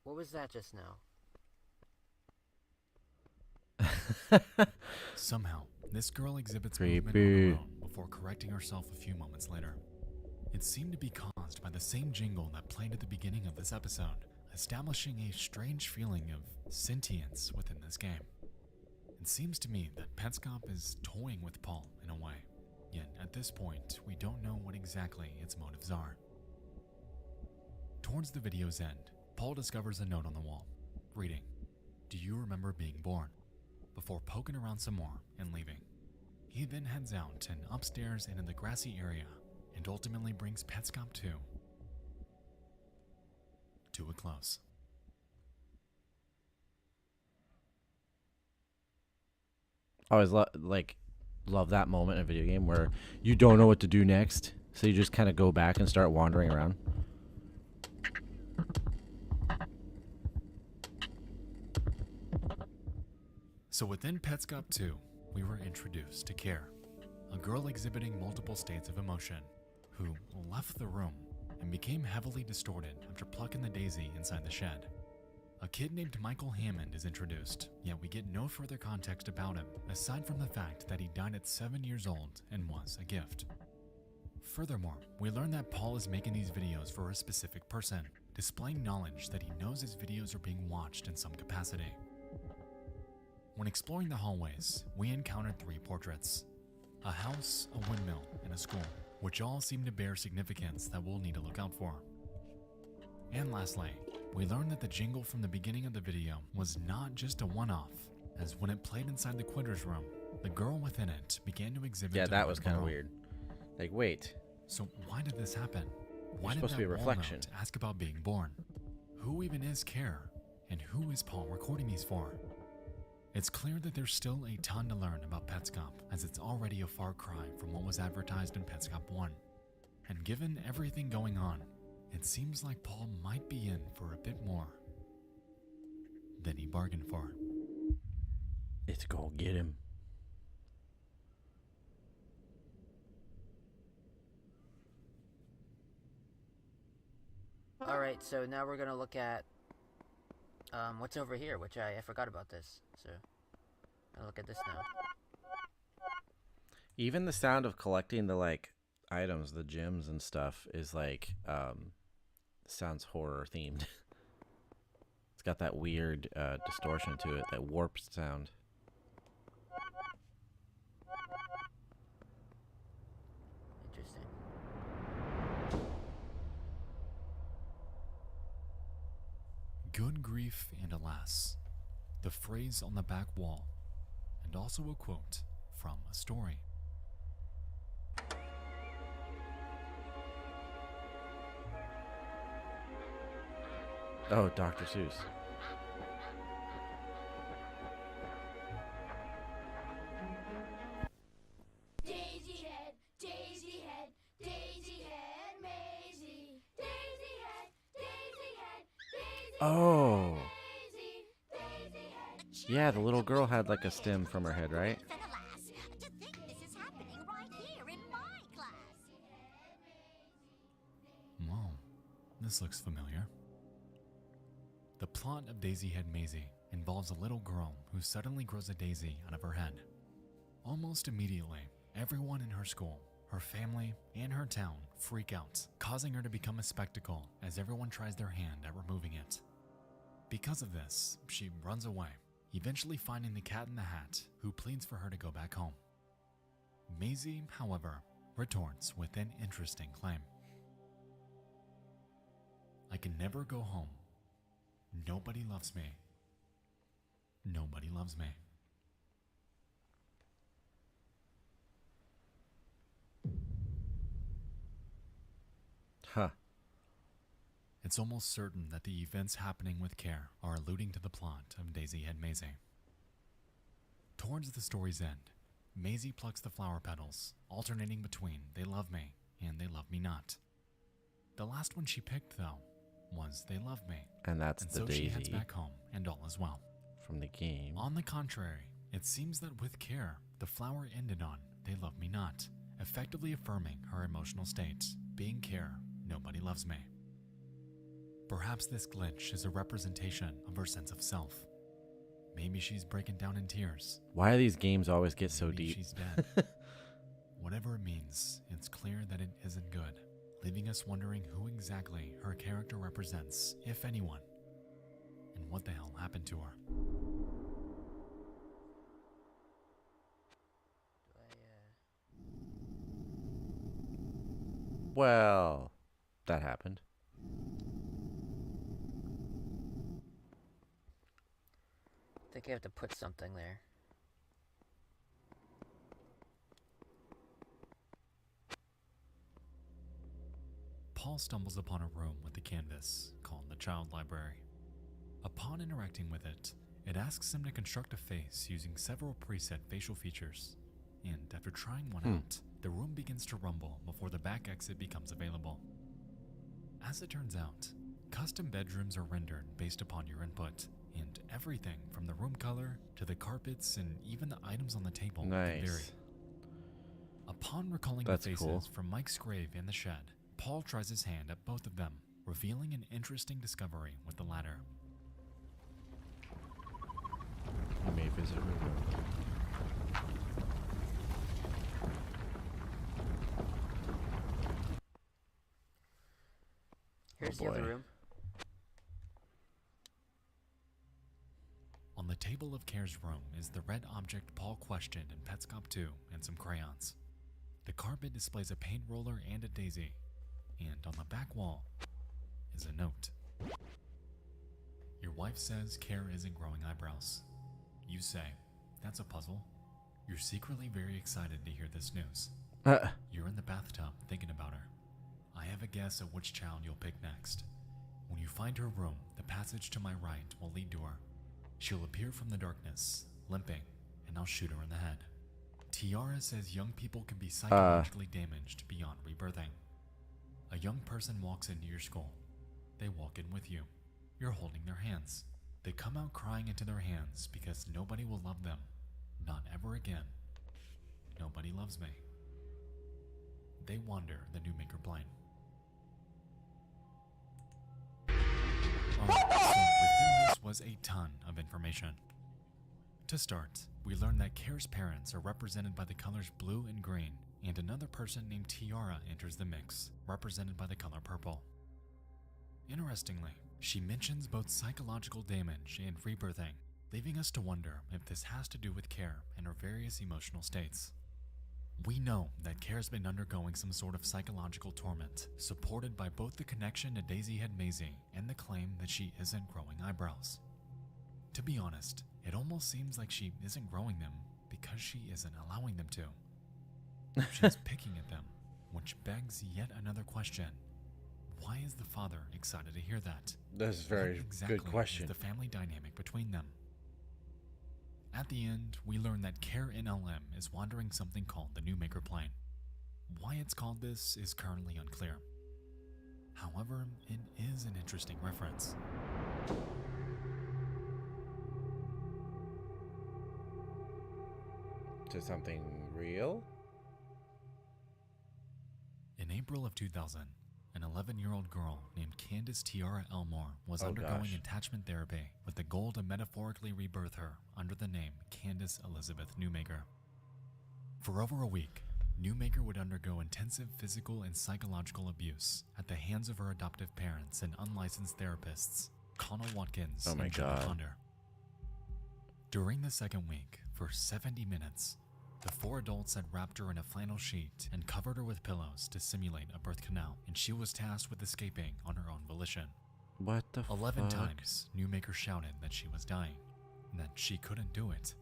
S3: What was that just now?
S2: Somehow, this girl exhibits movement on
S1: Creepy.
S2: her own before correcting herself a few moments later. It seemed to be caused by the same jingle that played at the beginning of this episode, establishing a strange feeling of sentience within this game. It seems to me that Petscop is toying with Paul in a way, yet at this point, we don't know what exactly its motives are. Towards the video's end, Paul discovers a note on the wall, reading, "Do you remember being born?" before poking around some more and leaving. He then heads out and upstairs into the grassy area and ultimately brings Petscop 2 to a close.
S1: I always love that moment in a video game where you don't know what to do next, so you just kind of go back and start wandering around.
S2: So within Petscop 2, we were introduced to Care, a girl exhibiting multiple states of emotion, who left the room and became heavily distorted after plucking the daisy inside the shed. A kid named Michael Hammond is introduced, yet we get no further context about him, aside from the fact that he died at 7 years old and was a gift. Furthermore, we learn that Paul is making these videos for a specific person, displaying knowledge that he knows his videos are being watched in some capacity. When exploring the hallways, we encountered 3 portraits: a house, a windmill, and a school, which all seem to bear significance that we'll need to look out for. And lastly, we learned that the jingle from the beginning of the video was not just a one-off, as when it played inside the Quitters room, the girl within it began to exhibit.
S1: Yeah, that was kind of weird. Like, wait.
S2: So why did this happen? Why
S1: It's
S2: did
S1: supposed to be a
S2: that
S1: reflection.
S2: wall note ask about being born? Who even is Care? And who is Paul recording these for? It's clear that there's still a ton to learn about Petscop, as it's already a far cry from what was advertised in Petscop 1. And given everything going on, it seems like Paul might be in for a bit more than he bargained for.
S1: It's gonna get him.
S3: Alright, so now we're gonna look at what's over here, which I forgot about this. So I'll look at this now.
S1: Even the sound of collecting the like items, the gems and stuff is like sounds horror themed. It's got that weird distortion to it, that warped sound.
S3: Interesting.
S2: Good grief and alas. The phrase on the back wall, and also a quote from a story.
S1: Oh, Dr. Seuss.
S4: Daisy head, Daisy head, Daisy head, Maisie. Daisy head, Daisy head, Daisy
S1: Oh.
S4: Daisy, Daisy head.
S1: Yeah, the little girl had like a stem from her head, right?
S4: And alas, to think this is happening right here in my class.
S2: Whoa, this looks familiar. The plot of Daisy Head Maisie involves a little girl who suddenly grows a daisy out of her head. Almost immediately, everyone in her school, her family, and her town freak out, causing her to become a spectacle as everyone tries their hand at removing it. Because of this, she runs away, eventually finding the Cat in the Hat, who pleads for her to go back home. Maisie, however, retorts with an interesting claim. I can never go home. Nobody loves me. Nobody loves me.
S1: Huh.
S2: It's almost certain that the events happening with Care are alluding to the plot of Daisy Head Maisie. Towards the story's end, Maisie plucks the flower petals, alternating between they love me and they love me not. The last one she picked, though, was they love me,
S1: And that's
S2: and
S1: the
S2: so she heads
S1: daisy
S2: back home and all is well.
S1: from the game.
S2: On the contrary, it seems that with Care, the flower ended on they love me not, effectively affirming her emotional state, being Care, nobody loves me. Perhaps this glitch is a representation of her sense of self. Maybe she's breaking down in tears.
S1: Why do these games always get so
S2: Maybe
S1: deep?
S2: she's dead. Whatever it means, it's clear that it isn't good, leaving us wondering who exactly her character represents, if anyone, and what the hell happened to her.
S1: Well, that happened.
S3: I think I have to put something there.
S2: Paul stumbles upon a room with a canvas called the Child Library. Upon interacting with it, it asks him to construct a face using several preset facial features. And after trying one out, the room begins to rumble before the back exit becomes available. As it turns out, custom bedrooms are rendered based upon your input, and everything from the room color to the carpets and even the items on the table can vary.
S1: Nice.
S2: Upon recalling
S1: That's
S2: the faces
S1: cool.
S2: from Mike's grave and the shed, Paul tries his hand at both of them, revealing an interesting discovery with the latter.
S1: You may visit her room.
S3: Here's
S1: Oh
S3: the other
S1: boy.
S3: room.
S2: On the table of Care's room is the red object Paul questioned in Petscop 2 and some crayons. The carpet displays a paint roller and a daisy, and on the back wall is a note. Your wife says Care isn't growing eyebrows. You say, that's a puzzle. You're secretly very excited to hear this news. You're in the bathtub thinking about her. I have a guess at which child you'll pick next. When you find her room, the passage to my right will lead to her. She'll appear from the darkness, limping, and I'll shoot her in the head. Tiara says young people can be psychologically damaged beyond rebirthing. A young person walks into your school. They walk in with you. You're holding their hands. They come out crying into their hands because nobody will love them. Not ever again. Nobody loves me. They wander the New Maker plane. So within this was a ton of information. To start, we learn that Care's parents are represented by the colors blue and green, and another person named Tiara enters the mix, represented by the color purple. Interestingly, she mentions both psychological damage and rebirthing, leaving us to wonder if this has to do with Care and her various emotional states. We know that Care's been undergoing some sort of psychological torment, supported by both the connection to Daisy Head Maisie and the claim that she isn't growing eyebrows. To be honest, it almost seems like she isn't growing them because she isn't allowing them to. She's picking at them, which begs yet another question. Why is the father excited to hear that?
S1: That's a very
S2: What exactly
S1: good question.
S2: is the family dynamic between them? At the end, we learn that Care NLM is wandering something called the New Maker plane. Why it's called this is currently unclear. However, it is an interesting reference.
S1: To something real?
S2: In April of 2000, an 11-year-old girl named Candace Tiara Elmore was
S1: Oh,
S2: undergoing
S1: gosh.
S2: attachment therapy with the goal to metaphorically rebirth her under the name Candace Elizabeth Newmaker. For over a week, Newmaker would undergo intensive physical and psychological abuse at the hands of her adoptive parents and unlicensed therapists, Connell Watkins
S1: Oh my
S2: and Jenny
S1: God.
S2: Ponder. During the second week, for 70 minutes, the four adults had wrapped her in a flannel sheet and covered her with pillows to simulate a birth canal, and she was tasked with escaping on her own volition.
S1: What the
S2: 11
S1: fuck?
S2: times, Newmaker shouted that she was dying, and that she couldn't do it.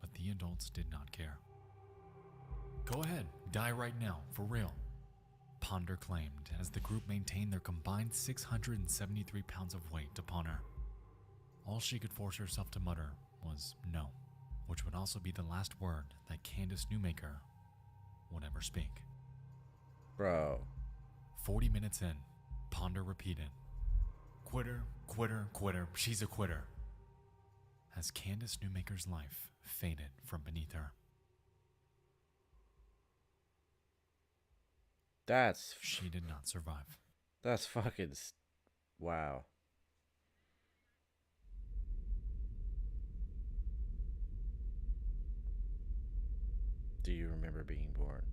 S2: But the adults did not care. Go ahead, die right now, for real, Ponder claimed as the group maintained their combined 673 pounds of weight upon her. All she could force herself to mutter was no, which would also be the last word that Candace Newmaker would ever speak.
S1: Bro.
S2: 40 minutes in, Ponder repeated, "Quitter, quitter, quitter, she's a quitter," as Candace Newmaker's life faded from beneath her. She did not survive.
S1: That's fucking... Wow. Do you remember being born?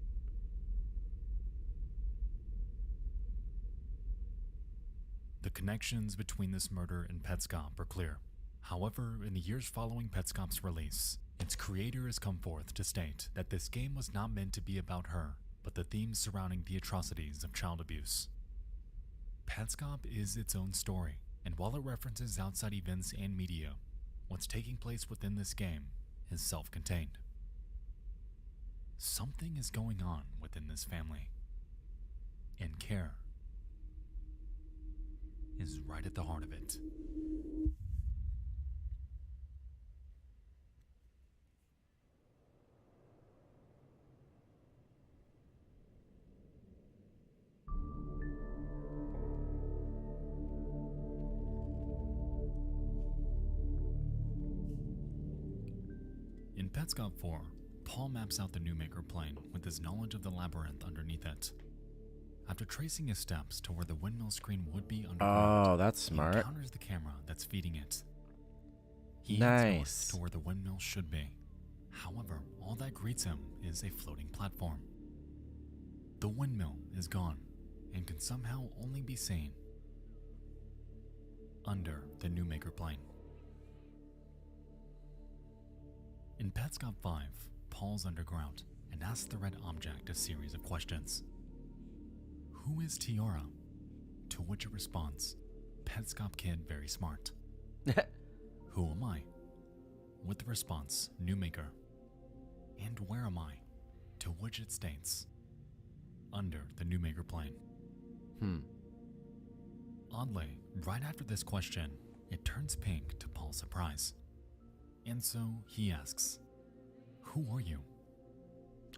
S2: The connections between this murder and Petscop are clear. However, in the years following Petscop's release, its creator has come forth to state that this game was not meant to be about her, but the themes surrounding the atrocities of child abuse. Petscop is its own story, and while it references outside events and media, what's taking place within this game is self-contained. Something is going on within this family, and Care is right at the heart of it. In Petscop 4, Paul maps out the Newmaker plane with his knowledge of the labyrinth underneath it. After tracing his steps to where the windmill screen would be underground,
S1: Oh, that's
S2: he
S1: smart.
S2: encounters the camera that's feeding it. He heads north
S1: Nice.
S2: to where the windmill should be. However, all that greets him is a floating platform. The windmill is gone and can somehow only be seen under the New Maker plane. In Petscop 5, Paul's underground and asks the red object a series of questions. Who is Tiara? To which it responds, Petscop Kid very smart. Who am I? With the response, New Maker. And where am I? To which it states, under the New Maker plane. Oddly, right after this question, it turns pink to Paul's surprise. And so he asks, who are you?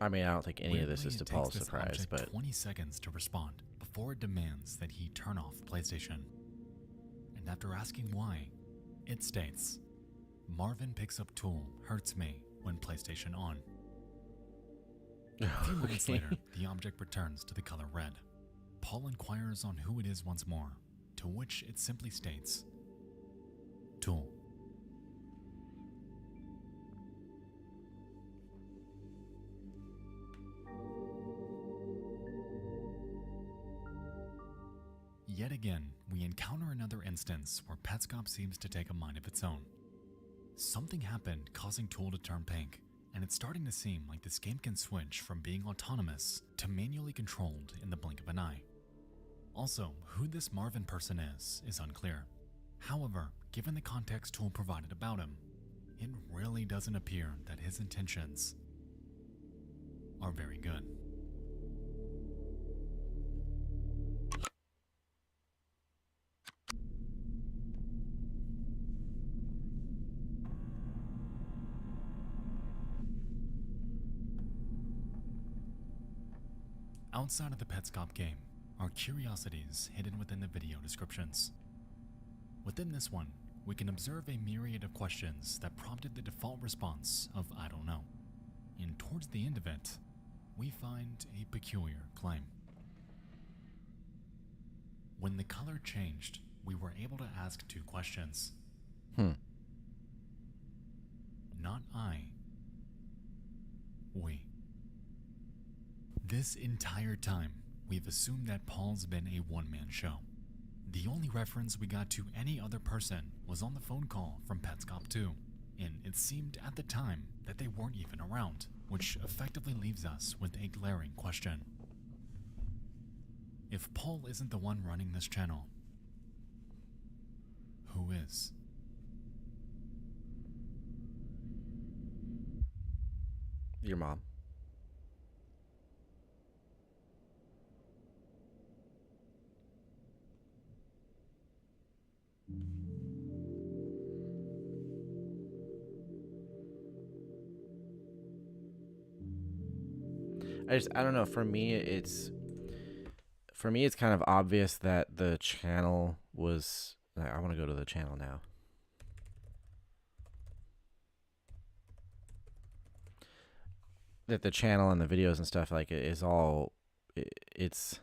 S1: I mean, I don't think any of this
S2: Weirdly,
S1: is to
S2: it
S1: Paul's
S2: takes this
S1: surprise,
S2: object
S1: but
S2: 20 seconds to respond before it demands that he turn off PlayStation. And after asking why, it states, Marvin picks up tool, hurts me when PlayStation on. A few moments later, the object returns to the color red. Paul inquires on who it is once more, to which it simply states, Tool. Yet again, we encounter another instance where Petscop seems to take a mind of its own. Something happened causing Tool to turn pink, and it's starting to seem like this game can switch from being autonomous to manually controlled in the blink of an eye. Also, who this Marvin person is unclear. However, given the context Tool provided about him, it really doesn't appear that his intentions are very good. Outside of the Petscop game are curiosities hidden within the video descriptions. Within this one, we can observe a myriad of questions that prompted the default response of I don't know. And towards the end of it, we find a peculiar claim. When the color changed, we were able to ask two questions. Not I. We. This entire time, we've assumed that Paul's been a one-man show. The only reference we got to any other person was on the phone call from Petscop 2, and it seemed at the time that they weren't even around, which effectively leaves us with a glaring question. If Paul isn't the one running this channel, who is?
S1: your mom. I don't know. For me, it's kind of obvious that the channel was. I want to go to the channel now. That the channel and the videos and stuff like it is all. It's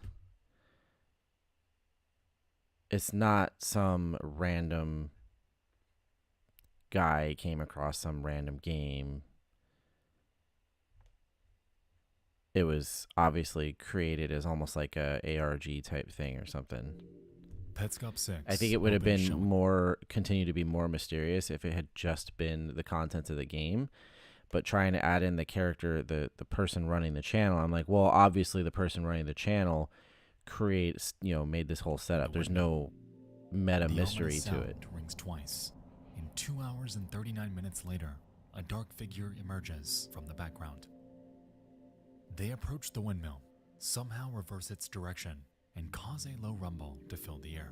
S1: not some random guy came across some random game. It was obviously created as almost like a ARG type thing or something.
S2: Petscop 6.
S1: I think it would have been continue to be more mysterious if it had just been the contents of the game. But trying to add in the character, the person running the channel, I'm like, well, obviously the person running the channel made this whole setup. There's no meta mystery to it.
S2: Rings twice. And 2 hours and 39 minutes later, a dark figure emerges from the background. They approach the windmill, somehow reverse its direction, and cause a low rumble to fill the air.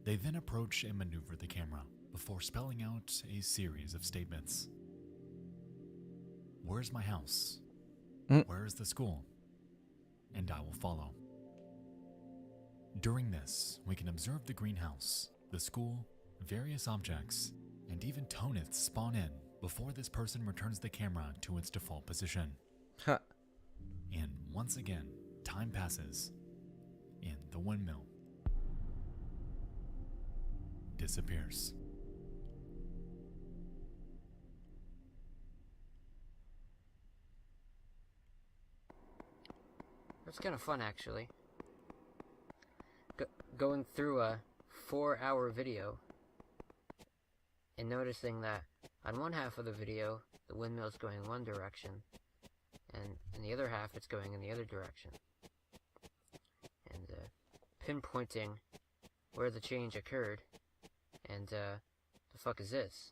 S2: They then approach and maneuver the camera before spelling out a series of statements. Where's my house? Where's the school? And I will follow. During this, we can observe the greenhouse, the school, various objects, and even Tonith spawn in before this person returns the camera to its default position.
S1: Huh.
S2: And once again, time passes, and the windmill disappears.
S3: It's kind of fun, actually. Going through a 4-hour video and noticing that on one half of the video, the windmill's going in one direction, and in the other half, it's going in the other direction. And pinpointing where the change occurred, and the fuck is this?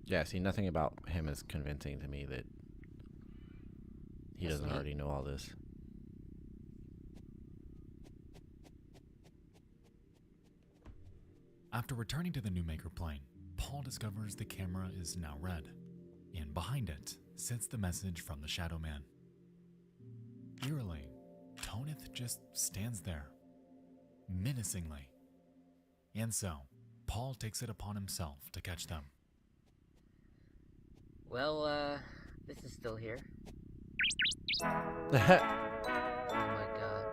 S1: Yeah, see, nothing about him is convincing to me that he doesn't already know all this.
S2: After returning to the Newmaker plane, Paul discovers the camera is now red, and behind it sits the message from the Shadow Man. Eerily, Tonith just stands there, menacingly. And so, Paul takes it upon himself to catch them.
S3: Well, this is still here. Oh my god.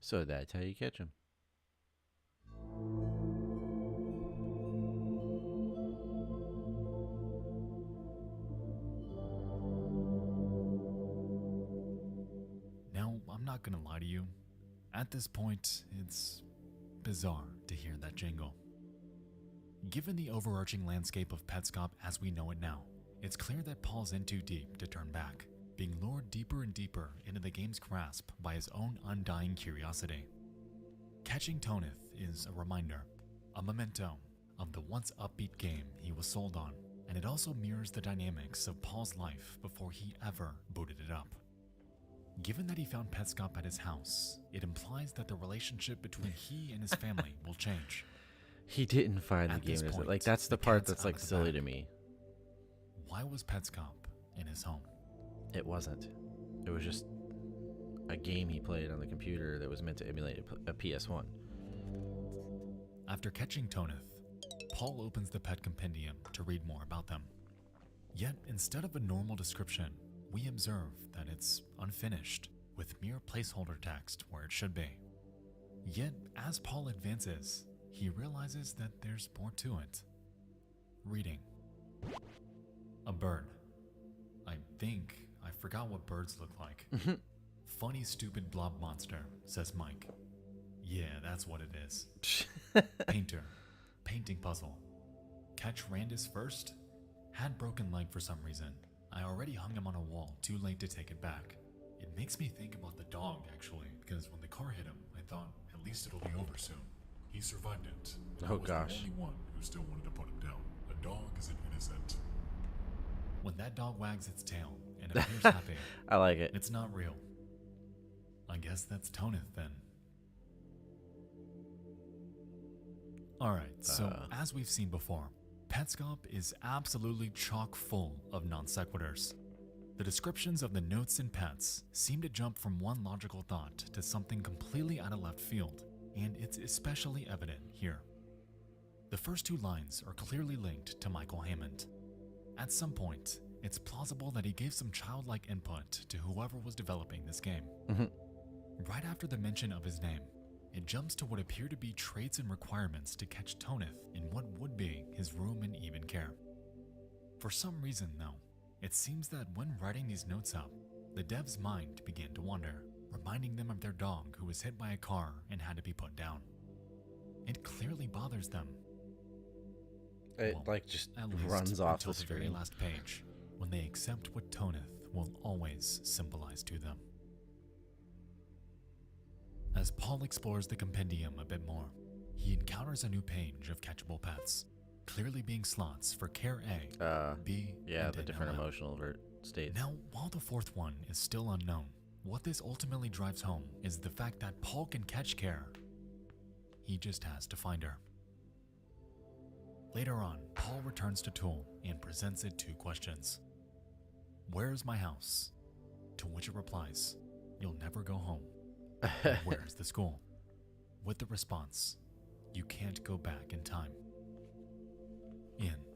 S1: So that's how you catch him.
S2: Now, I'm not gonna lie to you. At this point, it's bizarre to hear that jingle. Given the overarching landscape of Petscop as we know it now, it's clear that Paul's in too deep to turn back, being lured deeper and deeper into the game's grasp by his own undying curiosity. Catching Tonith is a reminder, a memento, of the once upbeat game he was sold on, and it also mirrors the dynamics of Paul's life before he ever booted it up. Given that he found Petscop at his house, it implies that the relationship between he and his family will change.
S1: He didn't find
S2: At
S1: the game.
S2: this point,
S1: Like, that's the
S2: the
S1: part
S2: cat's
S1: that's
S2: out
S1: like
S2: of the
S1: silly
S2: bag.
S1: to me.
S2: Why was Petscop in his home?
S1: It wasn't. It was just a game he played on the computer that was meant to emulate a PS1.
S2: After catching Tonith, Paul opens the pet compendium to read more about them. Yet, instead of a normal description, we observe that it's unfinished, with mere placeholder text where it should be. Yet, as Paul advances, he realizes that there's more to it. Reading. A bird. I think I forgot what birds look like. Funny stupid blob monster, says Mike. Yeah, that's what it is. Painter. Painting puzzle. Catch Randus first? Had broken leg for some reason. I already hung him on a wall, too late to take it back. It makes me think about the dog, actually, because when the car hit him, I thought, at least it'll be over soon. He survived it. And
S1: Oh,
S2: I was
S1: gosh.
S2: the only one who still wanted to put him down. A dog isn't innocent. When that dog wags its tail and appears happy,
S1: I like it.
S2: it's not real. I guess that's Tonith then. Alright, so as we've seen before, Petscop is absolutely chock full of non sequiturs. The descriptions of the notes in Pets seem to jump from one logical thought to something completely out of left field, and it's especially evident here. The first two lines are clearly linked to Michael Hammond. At some point, it's plausible that he gave some childlike input to whoever was developing this game. Right after the mention of his name, it jumps to what appear to be traits and requirements to catch Tonith in what would be his room and even care. For some reason, though, it seems that when writing these notes up, the dev's mind began to wander, reminding them of their dog who was hit by a car and had to be put down. It clearly bothers them.
S1: It
S2: Well,
S1: like just
S2: at least
S1: runs off
S2: until
S1: the
S2: very
S1: screen.
S2: last page, when they accept what Tonith will always symbolize to them. As Paul explores the compendium a bit more, he encounters a new page of catchable pets, clearly being slots for Care A, B,
S1: Yeah,
S2: and
S1: the different
S2: NLM.
S1: emotional states.
S2: Now, while the fourth one is still unknown, what this ultimately drives home is the fact that Paul can catch Care. He just has to find her. Later on, Paul returns to Tool and presents it two questions. Where's my house? To which it replies, you'll never go home. And where's the school? With the response, you can't go back in time.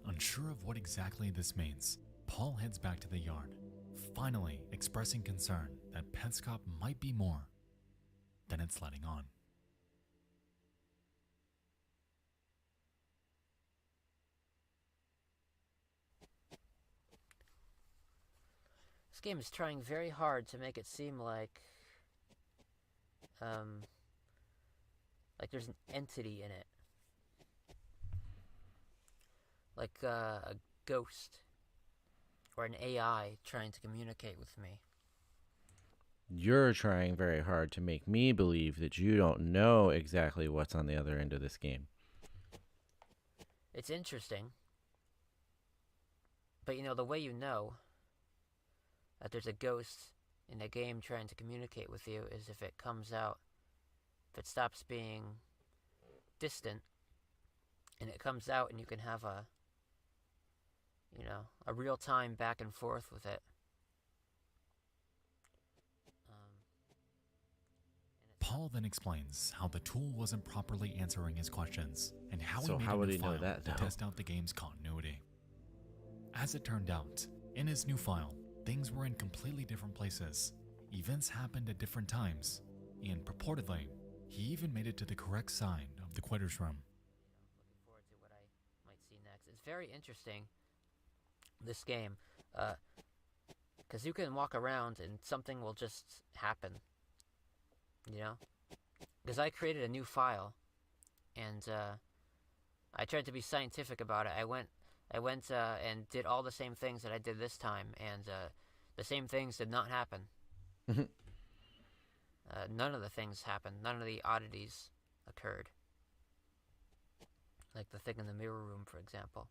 S2: Unsure of what exactly this means, Paul heads back to the yard, finally expressing concern that Petscop might be more than it's letting on.
S3: game is trying very hard to make it seem like there's an entity in it. Like a ghost or an AI trying to communicate with me.
S1: You're trying very hard to make me believe that you don't know exactly what's on the other end of this game.
S3: It's interesting. But the way you know that there's a ghost in a game trying to communicate with you is if it comes out, if it stops being distant, and it comes out and you can have a real-time back and forth with it.
S2: Paul then explains how the tool wasn't properly answering his questions and how
S1: So
S2: he made
S1: how
S2: a
S1: would
S2: new
S1: he know
S2: file
S1: that,
S2: to
S1: though?
S2: test out the game's continuity. As it turned out, in his new file, things were in completely different places. Events happened at different times, and purportedly, he even made it to the correct side of the quitter's room.
S3: Looking forward to what I might see next. It's very interesting, this game, because you can walk around and something will just happen. Because I created a new file, and I tried to be scientific about it. I went and did all the same things that I did this time, and the same things did not happen. None of the things happened. None of the oddities occurred. Like the thing in the mirror room, for example.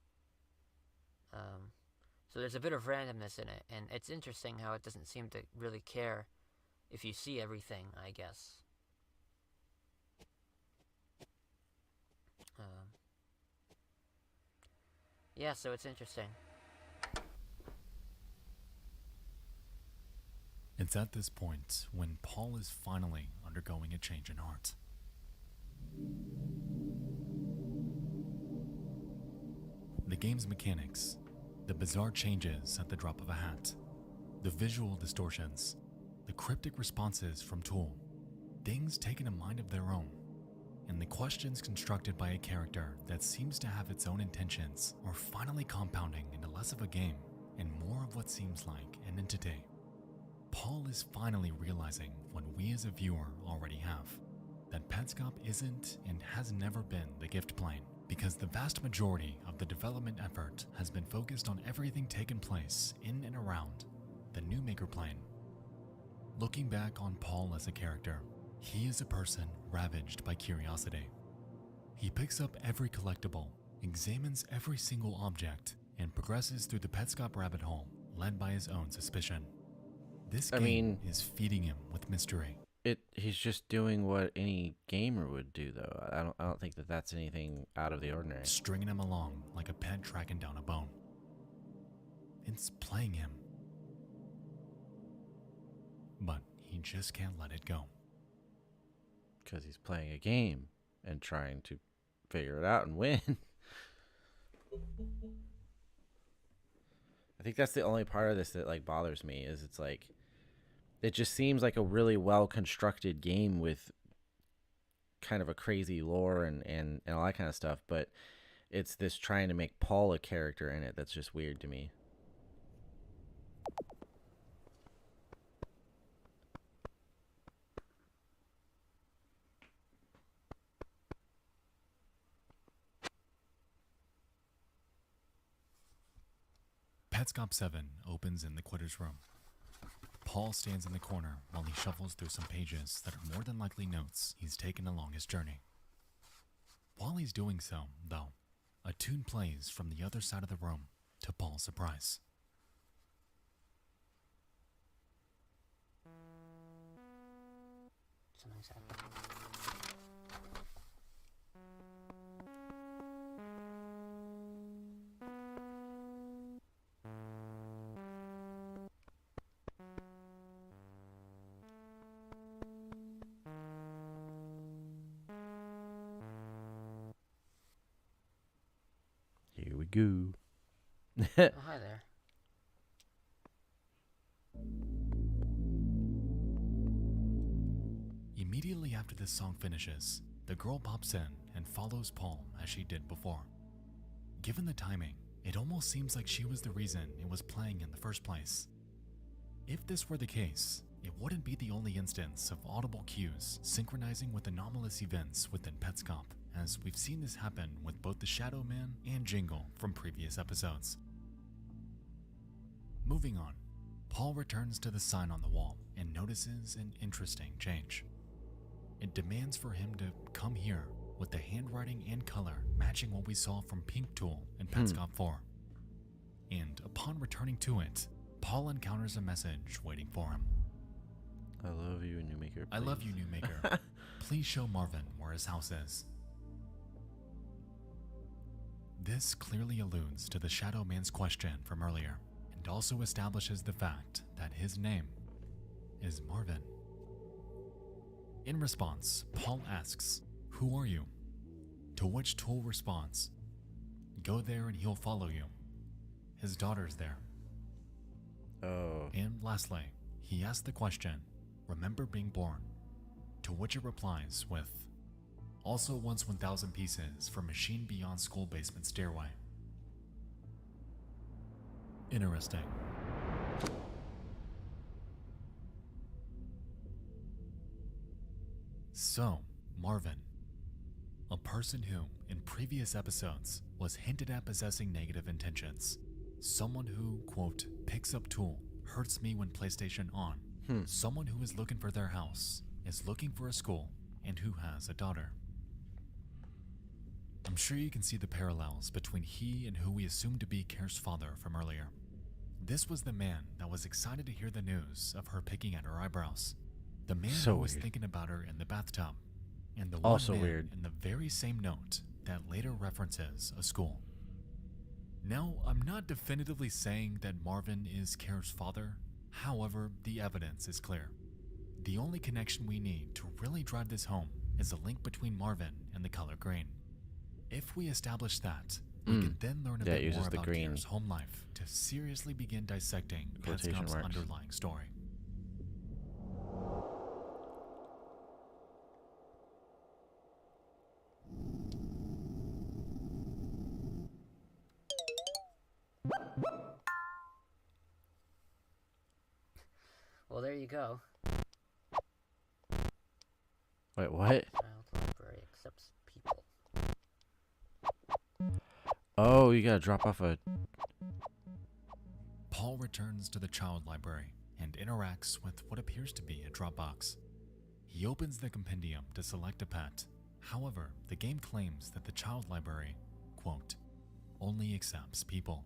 S3: So there's a bit of randomness in it, and it's interesting how it doesn't seem to really care if you see everything, I guess. Yeah, so it's interesting.
S2: It's at this point when Paul is finally undergoing a change in heart. The game's mechanics, the bizarre changes at the drop of a hat, the visual distortions, the cryptic responses from Tool, things taken a mind of their own, and the questions constructed by a character that seems to have its own intentions are finally compounding into less of a game and more of what seems like an entity. Paul is finally realizing what we as a viewer already have, that Petscop isn't and has never been the gift plane, because the vast majority of the development effort has been focused on everything taking place in and around the new maker plane. Looking back on Paul as a character, he is a person ravaged by curiosity. He picks up every collectible, examines every single object, and progresses through the Petscop rabbit hole, led by his own suspicion. This game is feeding him with mystery.
S1: He's just doing what any gamer would do, though. I don't think that that's anything out of the ordinary.
S2: Stringing him along like a pet tracking down a bone. It's playing him. But he just can't let it go.
S1: Because he's playing a game and trying to figure it out and win. I think that's the only part of this that bothers me, is it's like, it just seems like a really well constructed game with kind of a crazy lore and all that kind of stuff, but it's this trying to make Paul a character in it that's just weird to me.
S2: Petscop 7 opens in the quitter's room. Paul stands in the corner while he shuffles through some pages that are more than likely notes he's taken along his journey. While he's doing so, though, a tune plays from the other side of the room, to Paul's surprise.
S3: Something's happening.
S1: Here we go.
S3: Oh, hi there.
S2: Immediately after this song finishes, the girl pops in and follows Paul as she did before. Given the timing, it almost seems like she was the reason it was playing in the first place. If this were the case, it wouldn't be the only instance of audible cues synchronizing with anomalous events within Petscop, as we've seen this happen with both the Shadow Man and Jingle from previous episodes. Moving on, Paul returns to the sign on the wall and notices an interesting change. It demands for him to come here, with the handwriting and color matching what we saw from Pink Tool in Petscop 4. And upon returning to it, Paul encounters a message waiting for him.
S1: I love you, Newmaker.
S2: I love you, Newmaker. Please show Marvin where his house is. This clearly alludes to the Shadow Man's question from earlier, and also establishes the fact that his name is Marvin. In response, Paul asks, "Who are you?" To which Tool responds, "Go there and he'll follow you. His daughter's there."
S1: Oh.
S2: And lastly, he asks the question, "Remember being born?" To which it replies with, "Also wants 1,000 pieces for machine beyond school basement stairway." Interesting. So, Marvin, a person who, in previous episodes, was hinted at possessing negative intentions. Someone who, quote, picks up tool, hurts me when PlayStation on. Someone who is looking for their house, is looking for a school, and who has a daughter. I'm sure you can see the parallels between he and who we assumed to be Kare's father from earlier. This was the man that was excited to hear the news of her picking at her eyebrows. The man
S1: So
S2: who was
S1: weird.
S2: thinking about her in the bathtub. And the
S1: Also
S2: one man
S1: weird.
S2: in the very same note that later references a school. Now, I'm not definitively saying that Marvin is Kare's father. However, the evidence is clear. The only connection we need to really drive this home is a link between Marvin and the color green. If we establish that, we can then learn a
S1: Yeah, it
S2: bit
S1: uses
S2: more
S1: the
S2: about
S1: green.
S2: Kare's home life to seriously begin dissecting
S1: Quotation
S2: Petscop's
S1: marks.
S2: underlying story.
S3: Well, there you go.
S1: Wait, what?
S3: Child library accepts people.
S1: Oh, you gotta drop off a...
S2: Paul returns to the child library and interacts with what appears to be a Dropbox. He opens the compendium to select a pet. However, the game claims that the child library, quote, only accepts people.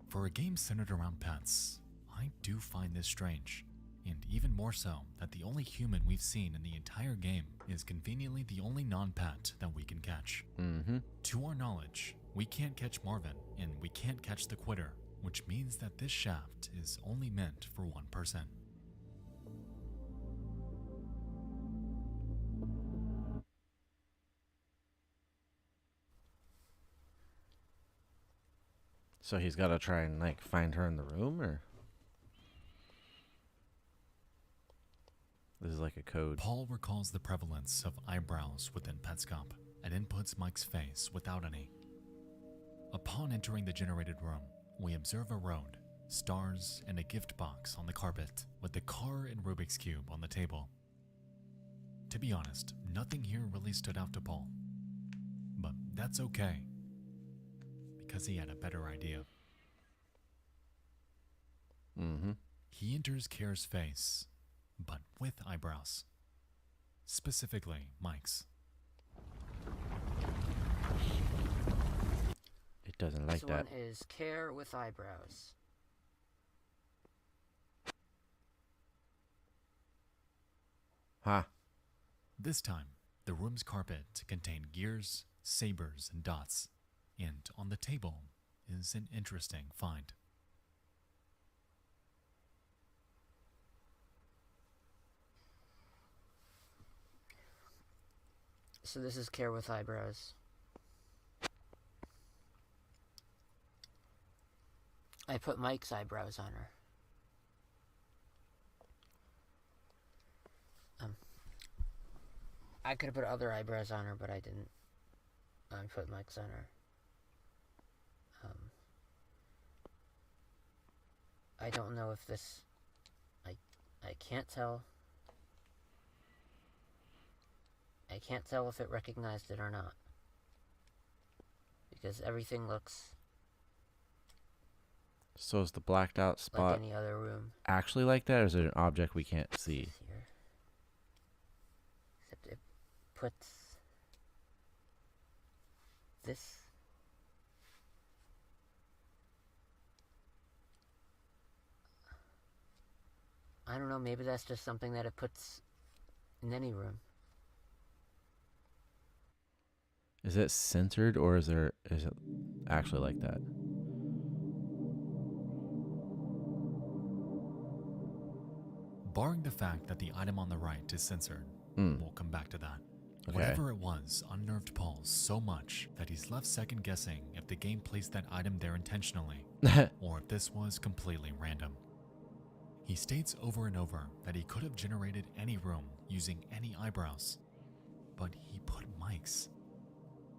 S2: For a game centered around pets, I do find this strange, and even more so that the only human we've seen in the entire game is conveniently the only non-pet that we can catch. To our knowledge, we can't catch Marvin, and we can't catch the Quitter, which means that this shaft is only meant for one person.
S1: So he's gotta try and, like, find her in the room, or? This is like a code.
S2: Paul recalls the prevalence of eyebrows within Petscop and inputs Mike's face without any. Upon entering the generated room, we observe a road, stars, and a gift box on the carpet with the car and Rubik's Cube on the table. To be honest, nothing here really stood out to Paul. But that's okay, because he had a better idea. He enters Kare's face, but with eyebrows. Specifically, Mike's.
S1: It doesn't like
S3: This
S1: that.
S3: one is Care with eyebrows.
S1: Huh.
S2: This time, the room's carpet contained gears, sabers, and dots, and on the table is an interesting find.
S3: So this is Care with eyebrows. I put Mike's eyebrows on her. I could have put other eyebrows on her, but I didn't. I put Mike's on her. I don't know if this... I can't tell. I can't tell if it recognized it or not. Because everything looks
S1: So is the blacked out
S3: like
S1: spot
S3: any other room.
S1: actually like that, or is it an object we can't see?
S3: Here. Except it puts this... I don't know, maybe that's just something that it puts in any room.
S1: Is it centered, or is it actually like that?
S2: Barring the fact that the item on the right is censored, we'll come back to that.
S1: Okay.
S2: Whatever it was unnerved Paul so much that he's left second guessing if the game placed that item there intentionally, or if this was completely random. He states over and over that he could have generated any room using any eyebrows, but he put mics.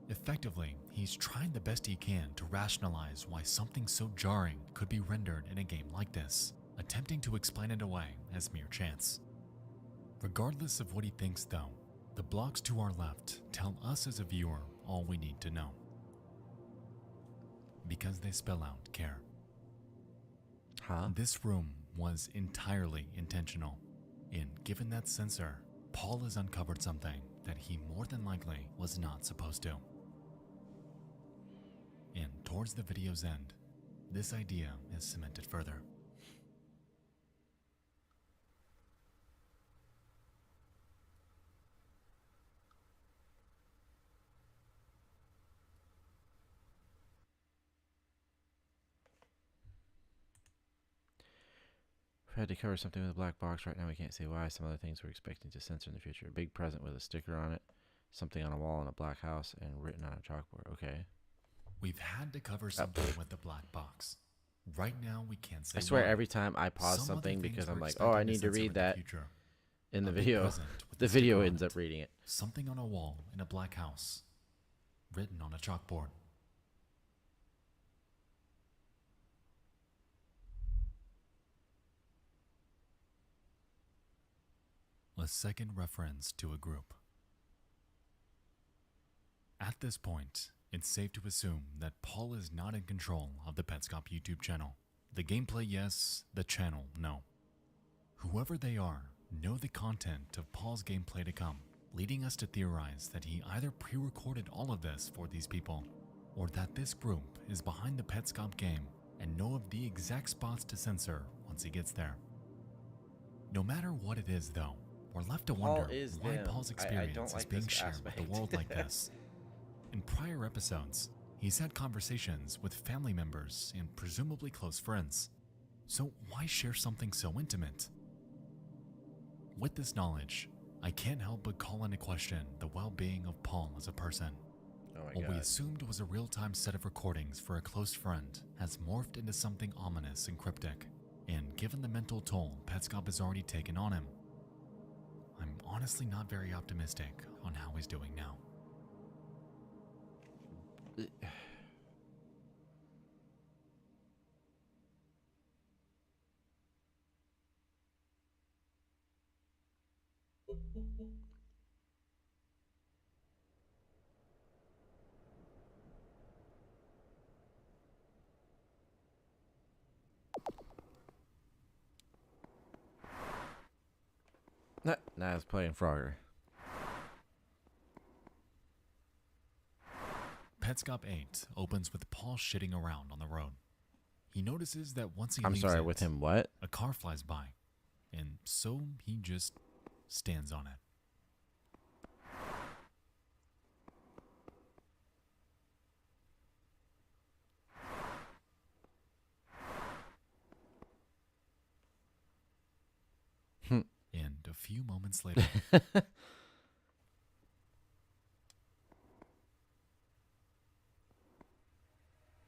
S2: Effectively, he's trying the best he can to rationalize why something so jarring could be rendered in a game like this, attempting to explain it away as mere chance. Regardless of what he thinks though, the blocks to our left tell us as a viewer all we need to know. Because they spell out care.
S1: Huh?
S2: This room was entirely intentional, and given that censor, Paul has uncovered something that he more than likely was not supposed to. And towards the video's end, this idea is cemented further.
S1: We had to cover something with a black box. Right now we can't say why. Some other things we're expecting to censor in the future. A big present with a sticker on it, something on a wall in a black house, and written on a chalkboard. Okay.
S2: We've had to cover something with the black box. Right now we can't say
S1: I swear
S2: why.
S1: every time I pause
S2: Some other
S1: something
S2: things
S1: because I'm
S2: we're
S1: like, oh, I
S2: expecting
S1: need to
S2: censor
S1: read
S2: in the
S1: that
S2: future.
S1: in the
S2: A big
S1: video.
S2: present with
S1: The
S2: a sticker
S1: video
S2: on
S1: ends
S2: it.
S1: up reading it.
S2: Something on a wall in a black house, written on a chalkboard. A second reference to a group. At this point, it's safe to assume that Paul is not in control of the Petscop YouTube channel. The gameplay, yes. The channel, no. Whoever they are know the content of Paul's gameplay to come, leading us to theorize that he either pre-recorded all of this for these people, or that this group is behind the Petscop game and know of the exact spots to censor once he gets there. No matter what it is though, we're left to wonder why Paul's experience is being shared with the world like this. In prior episodes, he's had conversations with family members and presumably close friends. So why share something so intimate? With this knowledge, I can't help but call into question the well-being of Paul as a person.
S1: Oh my
S2: What we
S1: God.
S2: assumed was a real-time set of recordings for a close friend has morphed into something ominous and cryptic. And given the mental toll Petscop has already taken on him, I'm honestly not very optimistic on how he's doing now.
S1: Nah, I was playing Frogger.
S2: Petscop 8 opens with Paul shitting around on the road. He notices that once he
S1: I'm
S2: leaves
S1: sorry,
S2: it,
S1: with him what?
S2: a car flies by, and so he just stands on it. And a few moments later,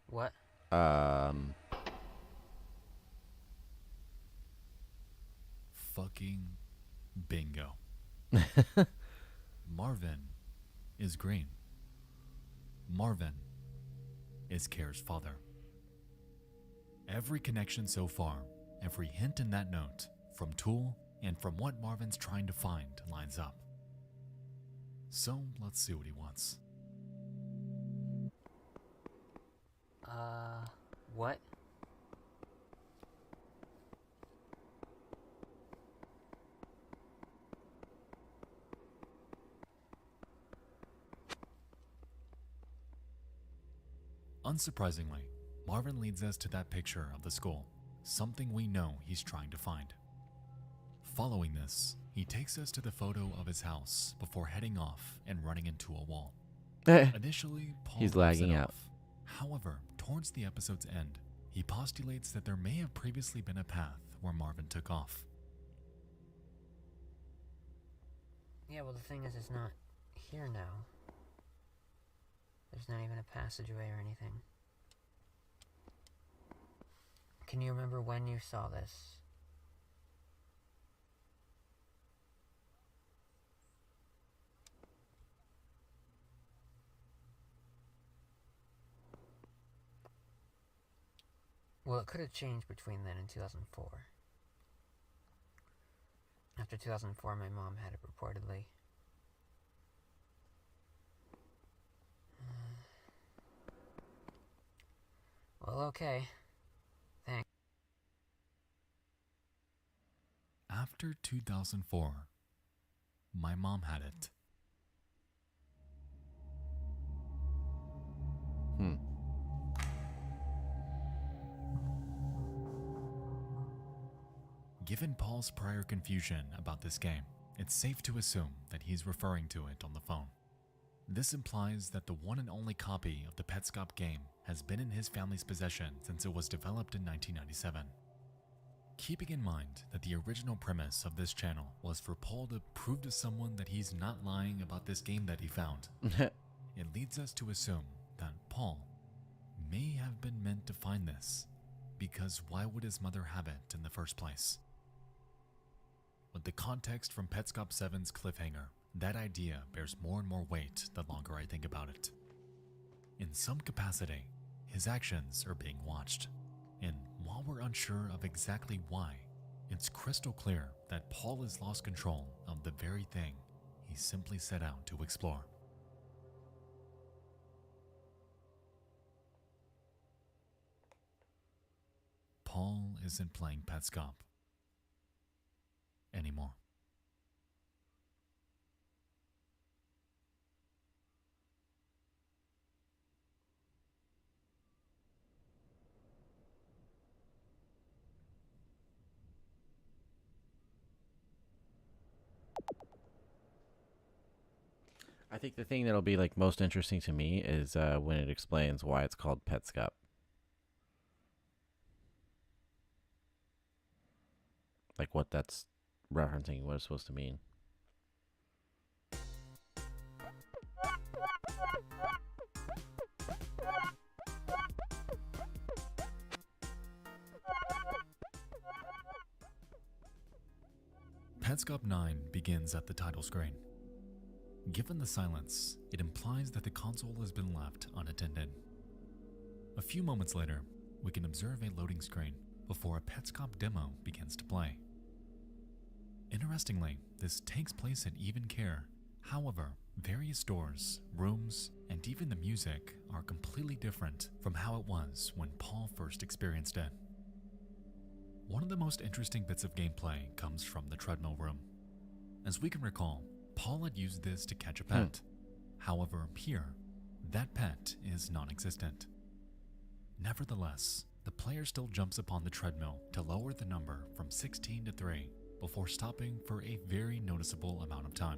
S3: What?
S2: fucking bingo. Marvin is green. Marvin is Care's father. Every connection so far every hint in that note, from Tool and from what Marvin's trying to find, lines up. So let's see what he wants.
S3: What?
S2: Unsurprisingly, Marvin leads us to that picture of the school, something we know he's trying to find. Following this, he takes us to the photo of his house before heading off and running into a wall. Initially, Paul
S1: He's
S2: laughs
S1: lagging
S2: it
S1: out.
S2: off. However, towards the episode's end, he postulates that there may have previously been a path where Marvin took off.
S3: Yeah, well, the thing is, it's not here now. There's not even a passageway or anything. Can you remember when you saw this? Well, it could have changed between then and 2004. After 2004, my mom had it reportedly. Well, okay. Thanks.
S2: After 2004, my mom had it. Given Paul's prior confusion about this game, it's safe to assume that he's referring to it on the phone. This implies that the one and only copy of the Petscop game has been in his family's possession since it was developed in 1997. Keeping in mind that the original premise of this channel was for Paul to prove to someone that he's not lying about this game that he found, it leads us to assume that Paul may have been meant to find this, because why would his mother have it in the first place? With the context from Petscop 7's cliffhanger, that idea bears more and more weight the longer I think about it. In some capacity, his actions are being watched, and while we're unsure of exactly why, it's crystal clear that Paul has lost control of the very thing he simply set out to explore. Paul isn't playing Petscop anymore.
S1: I think the thing that'll be like most interesting to me is when it explains why it's called Petscop. Like what that's referencing, what it's supposed to mean.
S2: Petscop 9 begins at the title screen. Given the silence, it implies that the console has been left unattended. A few moments later, we can observe a loading screen before a Petscop demo begins to play. Interestingly, this takes place at even care. However, various doors, rooms, and even the music are completely different from how it was when Paul first experienced it. One of the most interesting bits of gameplay comes from the treadmill room. As we can recall, Paul had used this to catch a pet. However, here, that pet is non-existent. Nevertheless, the player still jumps upon the treadmill to lower the number from 16 to 3 before stopping for a very noticeable amount of time.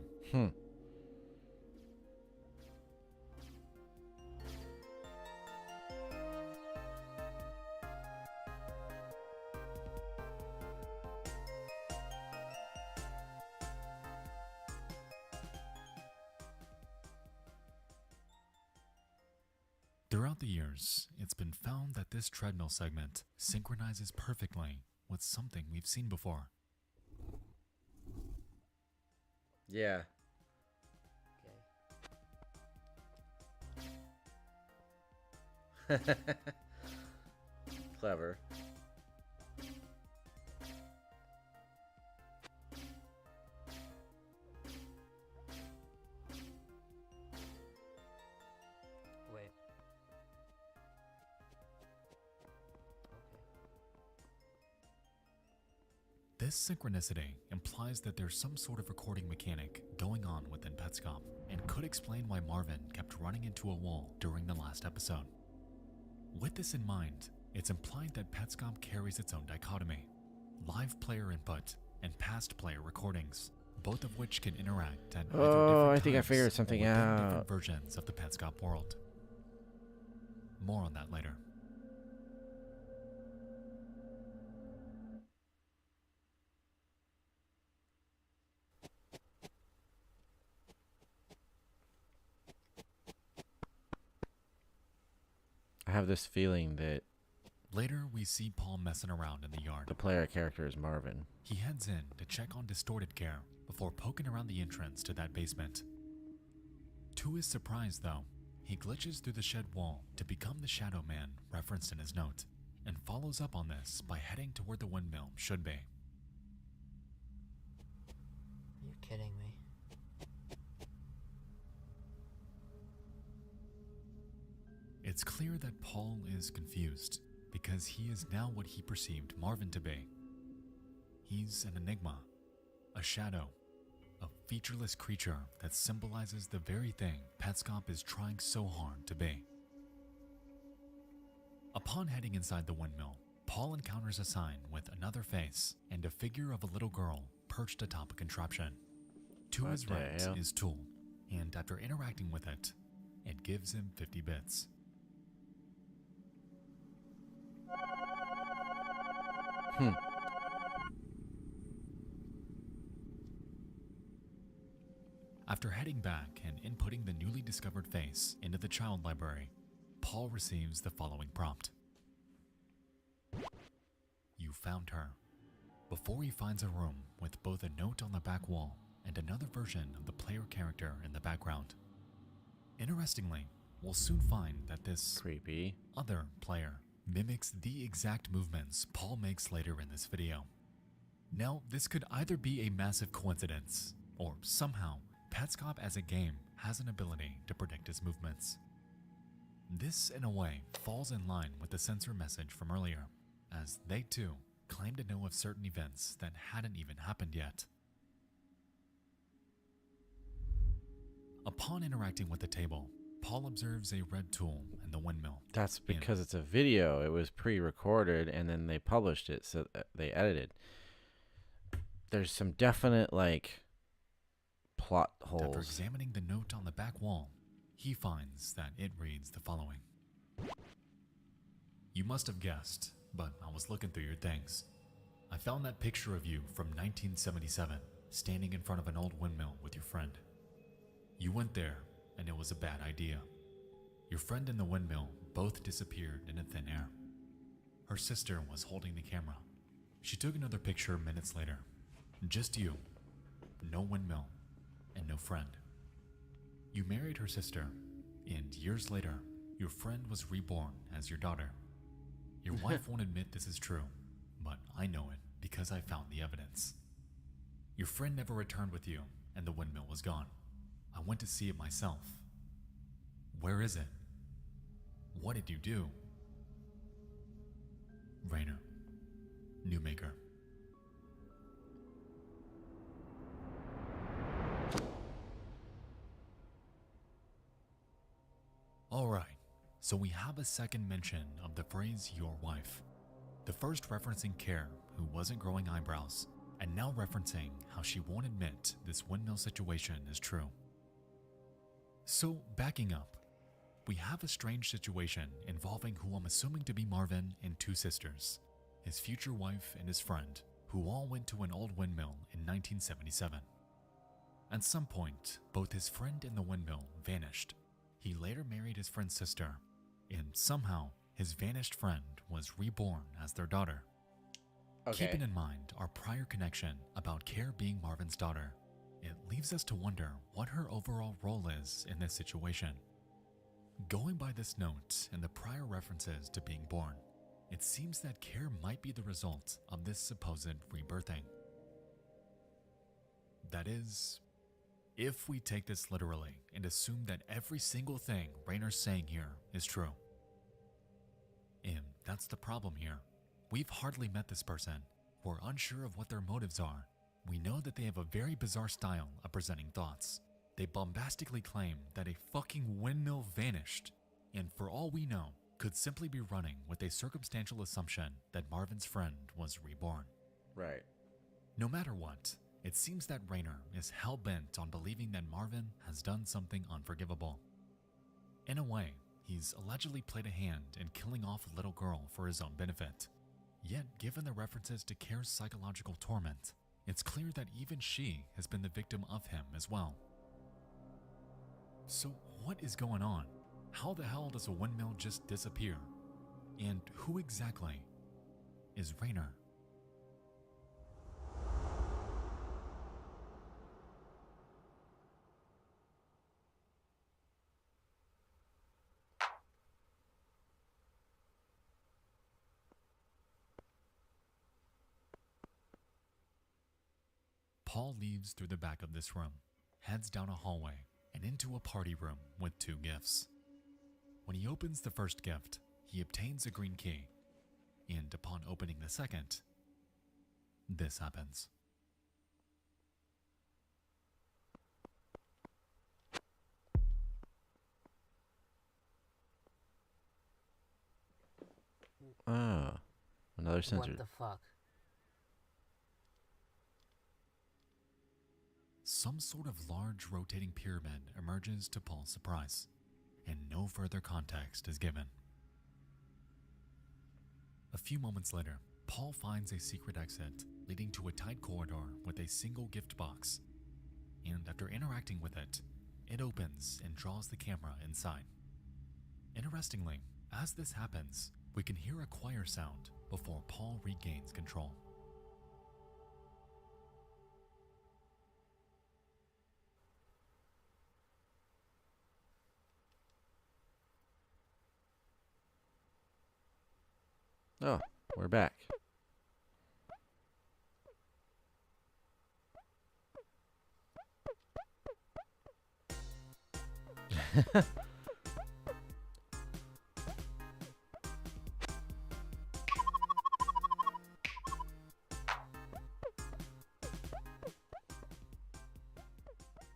S2: Throughout the years, it's been found that this treadmill segment synchronizes perfectly with something we've seen before.
S1: Yeah.
S3: Okay.
S1: Clever.
S2: This synchronicity implies that there's some sort of recording mechanic going on within Petscop, and could explain why Marvin kept running into a wall during the last episode. With this in mind, it's implied that Petscop carries its own dichotomy: live player input and past player recordings, both of which can interact at either different
S1: I think I
S2: times
S1: figured something
S2: or within
S1: out.
S2: different versions of the Petscop world. More on that later.
S1: I have this feeling that
S2: Later, we see Paul messing around in the yard.
S1: the player character is Marvin.
S2: He heads in to check on Distorted Care before poking around the entrance to that basement. To his surprise, though, he glitches through the shed wall to become the Shadow Man referenced in his note, and follows up on this by heading to where the windmill should be.
S3: You're kidding me.
S2: It's clear that Paul is confused, because he is now what he perceived Marvin to be. He's an enigma, a shadow, a featureless creature that symbolizes the very thing Petscop is trying so hard to be. Upon heading inside the windmill, Paul encounters a sign with another face and a figure of a little girl perched atop a contraption. To
S1: What
S2: his
S1: the
S2: right
S1: hell?
S2: is Tool, and after interacting with it, it gives him 50 bits. After heading back and inputting the newly discovered face into the child library, Paul receives the following prompt. You found her. Before he finds a room with both a note on the back wall and another version of the player character in the background. Interestingly, we'll soon find that this
S1: Creepy.
S2: other player mimics the exact movements Paul makes later in this video. Now, this could either be a massive coincidence, or somehow Petscop as a game has an ability to predict his movements. This, in a way, falls in line with the censor message from earlier, as they too claim to know of certain events that hadn't even happened yet. Upon interacting with the table, Paul observes a red tool in the windmill.
S1: That's because it's a video. It was pre-recorded and then they published it, so they edited. There's some definite like plot
S2: After
S1: holes.
S2: examining the note on the back wall, he finds that it reads the following. You must have guessed, but I was looking through your things. I found that picture of you from 1977, standing in front of an old windmill with your friend. You went there, and it was a bad idea. Your friend and the windmill both disappeared into thin air. Her sister was holding the camera. She took another picture minutes later. Just you, no windmill, and no friend. You married her sister, and years later, your friend was reborn as your daughter. Your wife won't admit this is true, but I know it because I found the evidence. Your friend never returned with you, and the windmill was gone. I went to see it myself. Where is it? What did you do? Rainer, Newmaker. Alright, so we have a second mention of the phrase your wife. The first referencing Care, who wasn't growing eyebrows, and now referencing how she won't admit this windmill situation is true. So, backing up, we have a strange situation involving who I'm assuming to be Marvin and two sisters, his future wife and his friend, who all went to an old windmill in 1977. At some point, both his friend and the windmill vanished. He later married his friend's sister, and somehow his vanished friend was reborn as their daughter. Keeping in mind our prior connection about Care being Marvin's daughter, it leaves us to wonder what her overall role is in this situation. Going by this note and the prior references to being born, it seems that Care might be the result of this supposed rebirthing. That is, if we take this literally and assume that every single thing Rainer's saying here is true. And that's the problem here. We've hardly met this person, We're unsure of what their motives are. We know that they have a very bizarre style of presenting thoughts. They bombastically claim that a fucking windmill vanished, and for all we know, could simply be running with a circumstantial assumption that Marvin's friend was reborn.
S1: Right.
S2: No matter what, it seems that Rainer is hell-bent on believing that Marvin has done something unforgivable. In a way, he's allegedly played a hand in killing off a little girl for his own benefit. Yet, given the references to Care's psychological torment, it's clear that even she has been the victim of him as well. So what is going on? How the hell does a windmill just disappear? And who exactly is Rainer? Paul leaves through the back of this room, heads down a hallway, and into a party room with 2 gifts. When he opens the first gift, he obtains a green key, and upon opening the second, this happens.
S1: Ah, another sensor.
S3: What the fuck?
S2: Some sort of large rotating pyramid emerges to Paul's surprise, and no further context is given. A few moments later, Paul finds a secret exit leading to a tight corridor with a single gift box, and after interacting with it, it opens and draws the camera inside. Interestingly, as this happens, we can hear a choir sound before Paul regains control.
S1: Oh, we're back.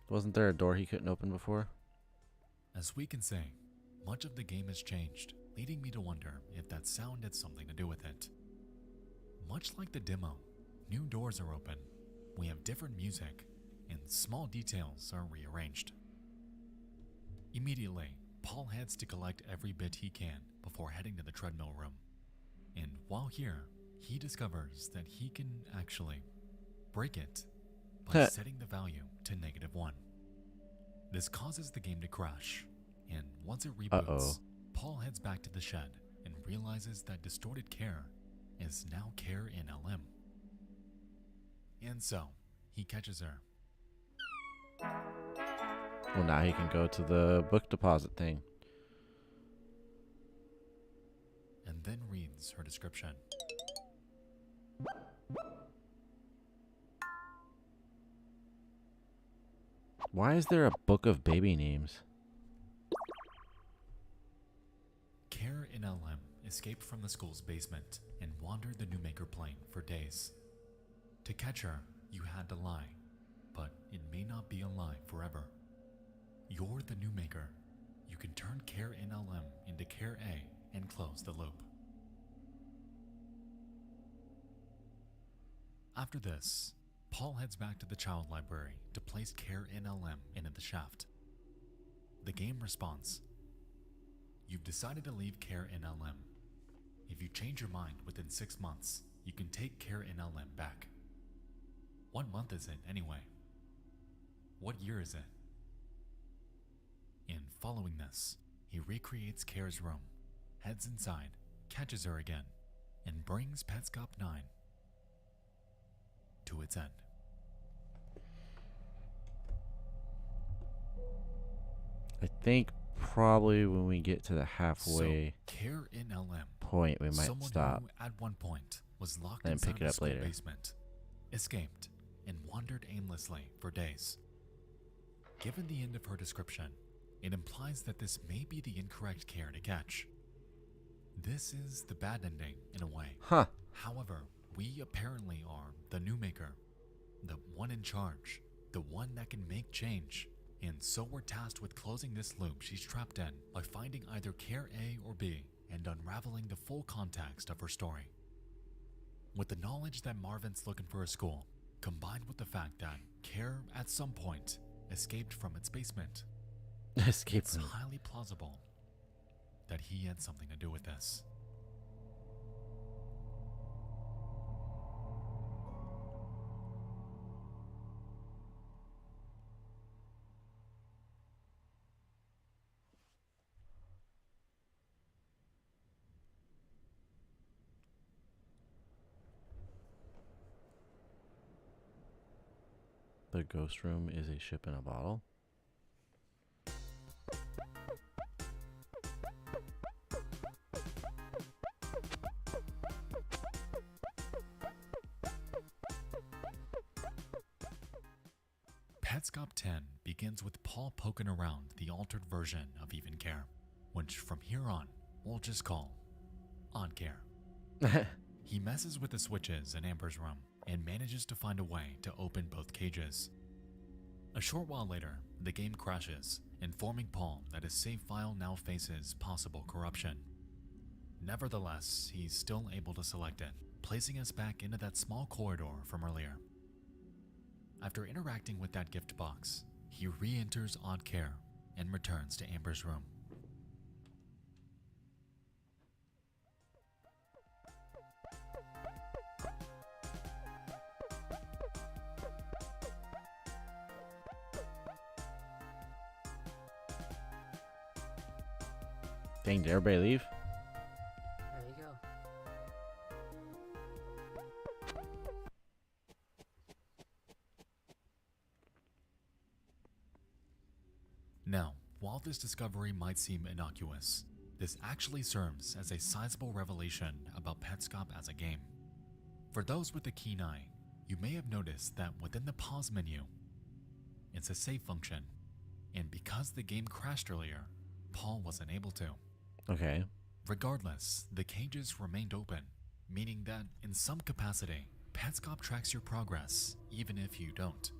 S1: Wasn't there a door he couldn't open before?
S2: As we can say, much of the game has changed, leading me to wonder if that sound had something to do with it. Much like the demo, new doors are open, we have different music, and small details are rearranged. Immediately, Paul heads to collect every bit he can before heading to the treadmill room. And while here, he discovers that he can actually break it by setting the value to -1. This causes the game to crash, and once it reboots, Paul heads back to the shed and realizes that distorted Care is now Care in LM. And so, he catches her.
S1: Well, now he can go to the book deposit thing.
S2: And then reads her description.
S1: Why is there a book of baby names?
S2: Care in LM escaped from the school's basement and wandered the Newmaker plane for days. To catch her, you had to lie, but it may not be a lie forever. You're the Newmaker. You can turn Care in LM into Care A and close the loop. After this, Paul heads back to the child library to place Care in LM into the shaft. The game responds, "You've decided to leave Care in LM. If you change your mind within 6 months, you can take Care in LM back." What month is it anyway? What year is it? And following this, he recreates Care's room, heads inside, catches her again, and brings Petscop 9 to its end.
S1: I think probably when we get to the halfway
S2: So, Care in LM,
S1: point, we might
S2: someone
S1: stop.
S2: who at one point was locked
S1: And
S2: inside
S1: pick it
S2: the
S1: up
S2: school
S1: later.
S2: basement, escaped, and wandered aimlessly for days. Given the end of her description, it implies that this may be the incorrect Care to catch. This is the bad ending in a way.
S1: Huh.
S2: However, We apparently are the new maker, the one in charge, the one that can make change. And so we're tasked with closing this loop she's trapped in by finding either Care A or B and unraveling the full context of her story. With the knowledge that Marvin's looking for a school, combined with the fact that Care at some point escaped from its basement,
S1: Escape
S2: it's
S1: from.
S2: highly plausible that he had something to do with this.
S1: The ghost room is a ship in a bottle.
S2: Petscop 10 begins with Paul poking around the altered version of Even Care, which from here on we'll just call Odd Care. He messes with the switches in Amber's room and manages to find a way to open both cages. A short while later, the game crashes, informing Paul that his save file now faces possible corruption. Nevertheless, he's still able to select it, placing us back into that small corridor from earlier. After interacting with that gift box, he re-enters Odd Care and returns to Amber's room.
S1: Dang, did everybody leave?
S3: There you go.
S2: Now, while this discovery might seem innocuous, this actually serves as a sizable revelation about Petscop as a game. For those with a keen eye, you may have noticed that within the pause menu, it's a save function, and because the game crashed earlier, Paul wasn't able to.
S1: Okay.
S2: Regardless, the cages remained open, meaning that in some capacity, Petscop tracks your progress, even if you don't.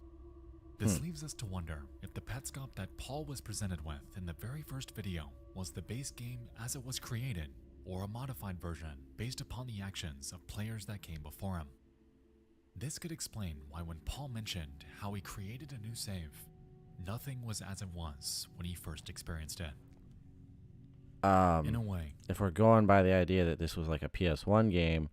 S2: This leaves us to wonder if the Petscop that Paul was presented with in the very first video was the base game as it was created, or a modified version based upon the actions of players that came before him. This could explain why when Paul mentioned how he created a new save, nothing was as it was when he first experienced it. In a way,
S1: If we're going by the idea that this was like a PS1 game,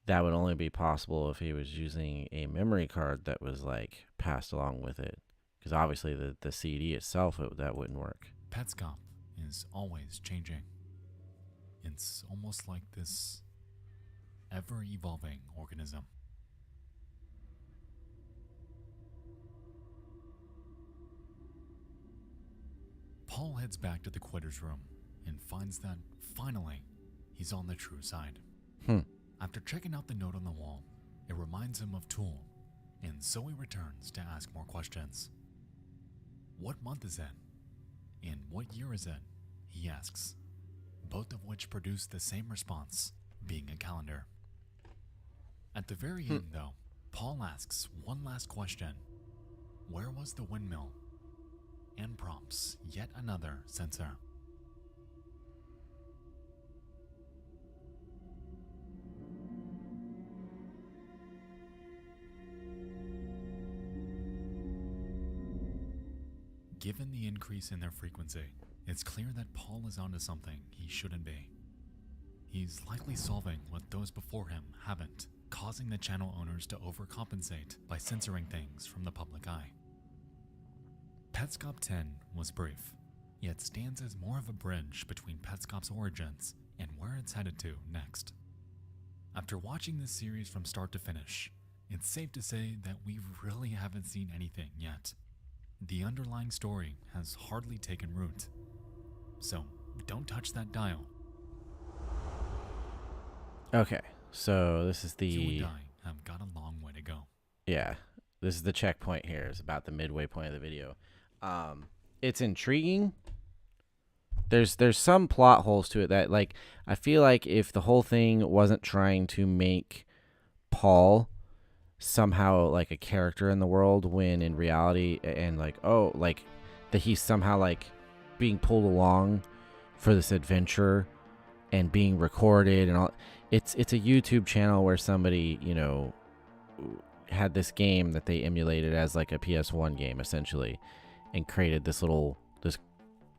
S1: that would only be possible if he was using a memory card that was like passed along with it. Because obviously the CD itself, that wouldn't work.
S2: Petscop is always changing. It's almost like this ever-evolving organism. Paul heads back to the quitter's room and finds that, finally, he's on the true side. After checking out the note on the wall, it reminds him of Tool, and so he returns to ask more questions. What month is it? And what year is it? He asks, both of which produce the same response, being a calendar. At the very end, though, Paul asks one last question. Where was the windmill? And prompts yet another sensor. Given the increase in their frequency, it's clear that Paul is onto something he shouldn't be. He's likely solving what those before him haven't, causing the channel owners to overcompensate by censoring things from the public eye. Petscop 10 was brief, yet stands as more of a bridge between Petscop's origins and where it's headed to next. After watching this series from start to finish, it's safe to say that we really haven't seen anything yet. The underlying story has hardly taken root, so don't touch that dial.
S1: Okay, so this is
S2: You and I have got a long way to go.
S1: Yeah, this is the checkpoint here. It's about the midway point of the video. It's intriguing. There's some plot holes to it that, like, I feel like if the whole thing wasn't trying to make Paul somehow like a character in the world, when in reality, and like, oh, like that he's somehow like being pulled along for this adventure and being recorded and all. It's a YouTube channel where somebody, you know, had this game that they emulated as like a PS1 game essentially, and created this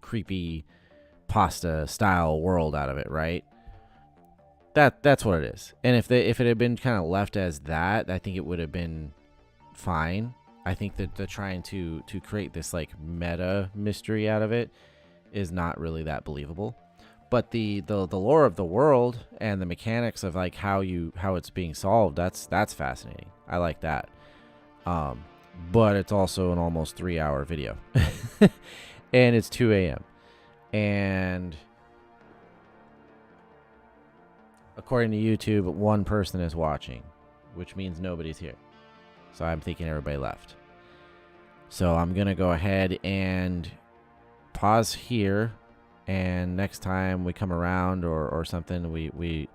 S1: creepy pasta style world out of it, right? That's what it is. And if it had been kind of left as that, I think it would have been fine. I think that they're trying to create this like meta mystery out of it is not really that believable. But the lore of the world and the mechanics of like how it's being solved, that's fascinating. I like that. But it's also an almost 3-hour video. And it's 2 a.m. And according to YouTube, one person is watching, which means nobody's here. So I'm thinking everybody left. So I'm going to go ahead and pause here. And next time we come around or something, we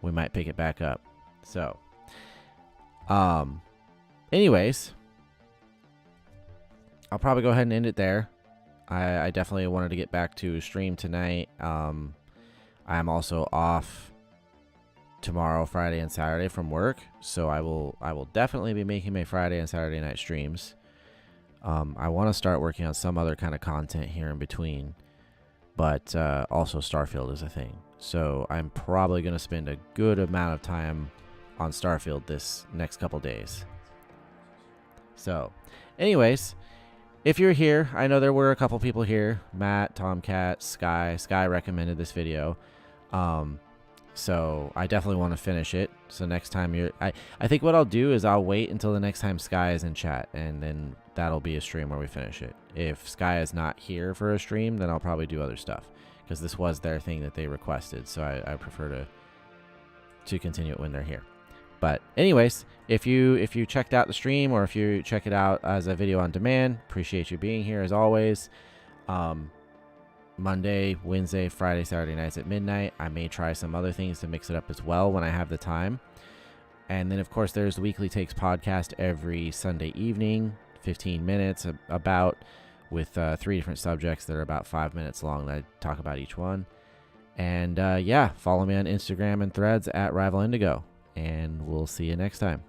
S1: might pick it back up. So, anyways, I'll probably go ahead and end it there. I definitely wanted to get back to stream tonight. I'm also off tomorrow, Friday, and Saturday from work, so I will definitely be making my Friday and Saturday night streams. I want to start working on some other kind of content here in between, but also Starfield is a thing. So I'm probably going to spend a good amount of time on Starfield this next couple days. So, anyways, if you're here, I know there were a couple people here. Matt, Tomcat, Sky. Sky recommended this video. So I definitely want to finish it. So next time I think what I'll do is I'll wait until the next time Sky is in chat, and then that'll be a stream where we finish it. If Sky is not here for a stream, then I'll probably do other stuff, because this was their thing that they requested. So I prefer to continue it when they're here. But anyways, if you checked out the stream, or if you check it out as a video on demand, appreciate you being here as always. Monday, Wednesday, Friday, Saturday nights at midnight. I may try some other things to mix it up as well when I have the time. And then, of course, there's the Weekly Takes podcast every Sunday evening, 15 minutes about, with 3 different subjects that are about 5 minutes long that I talk about each one. And yeah, follow me on Instagram and Threads at Rival Indigo. And we'll see you next time.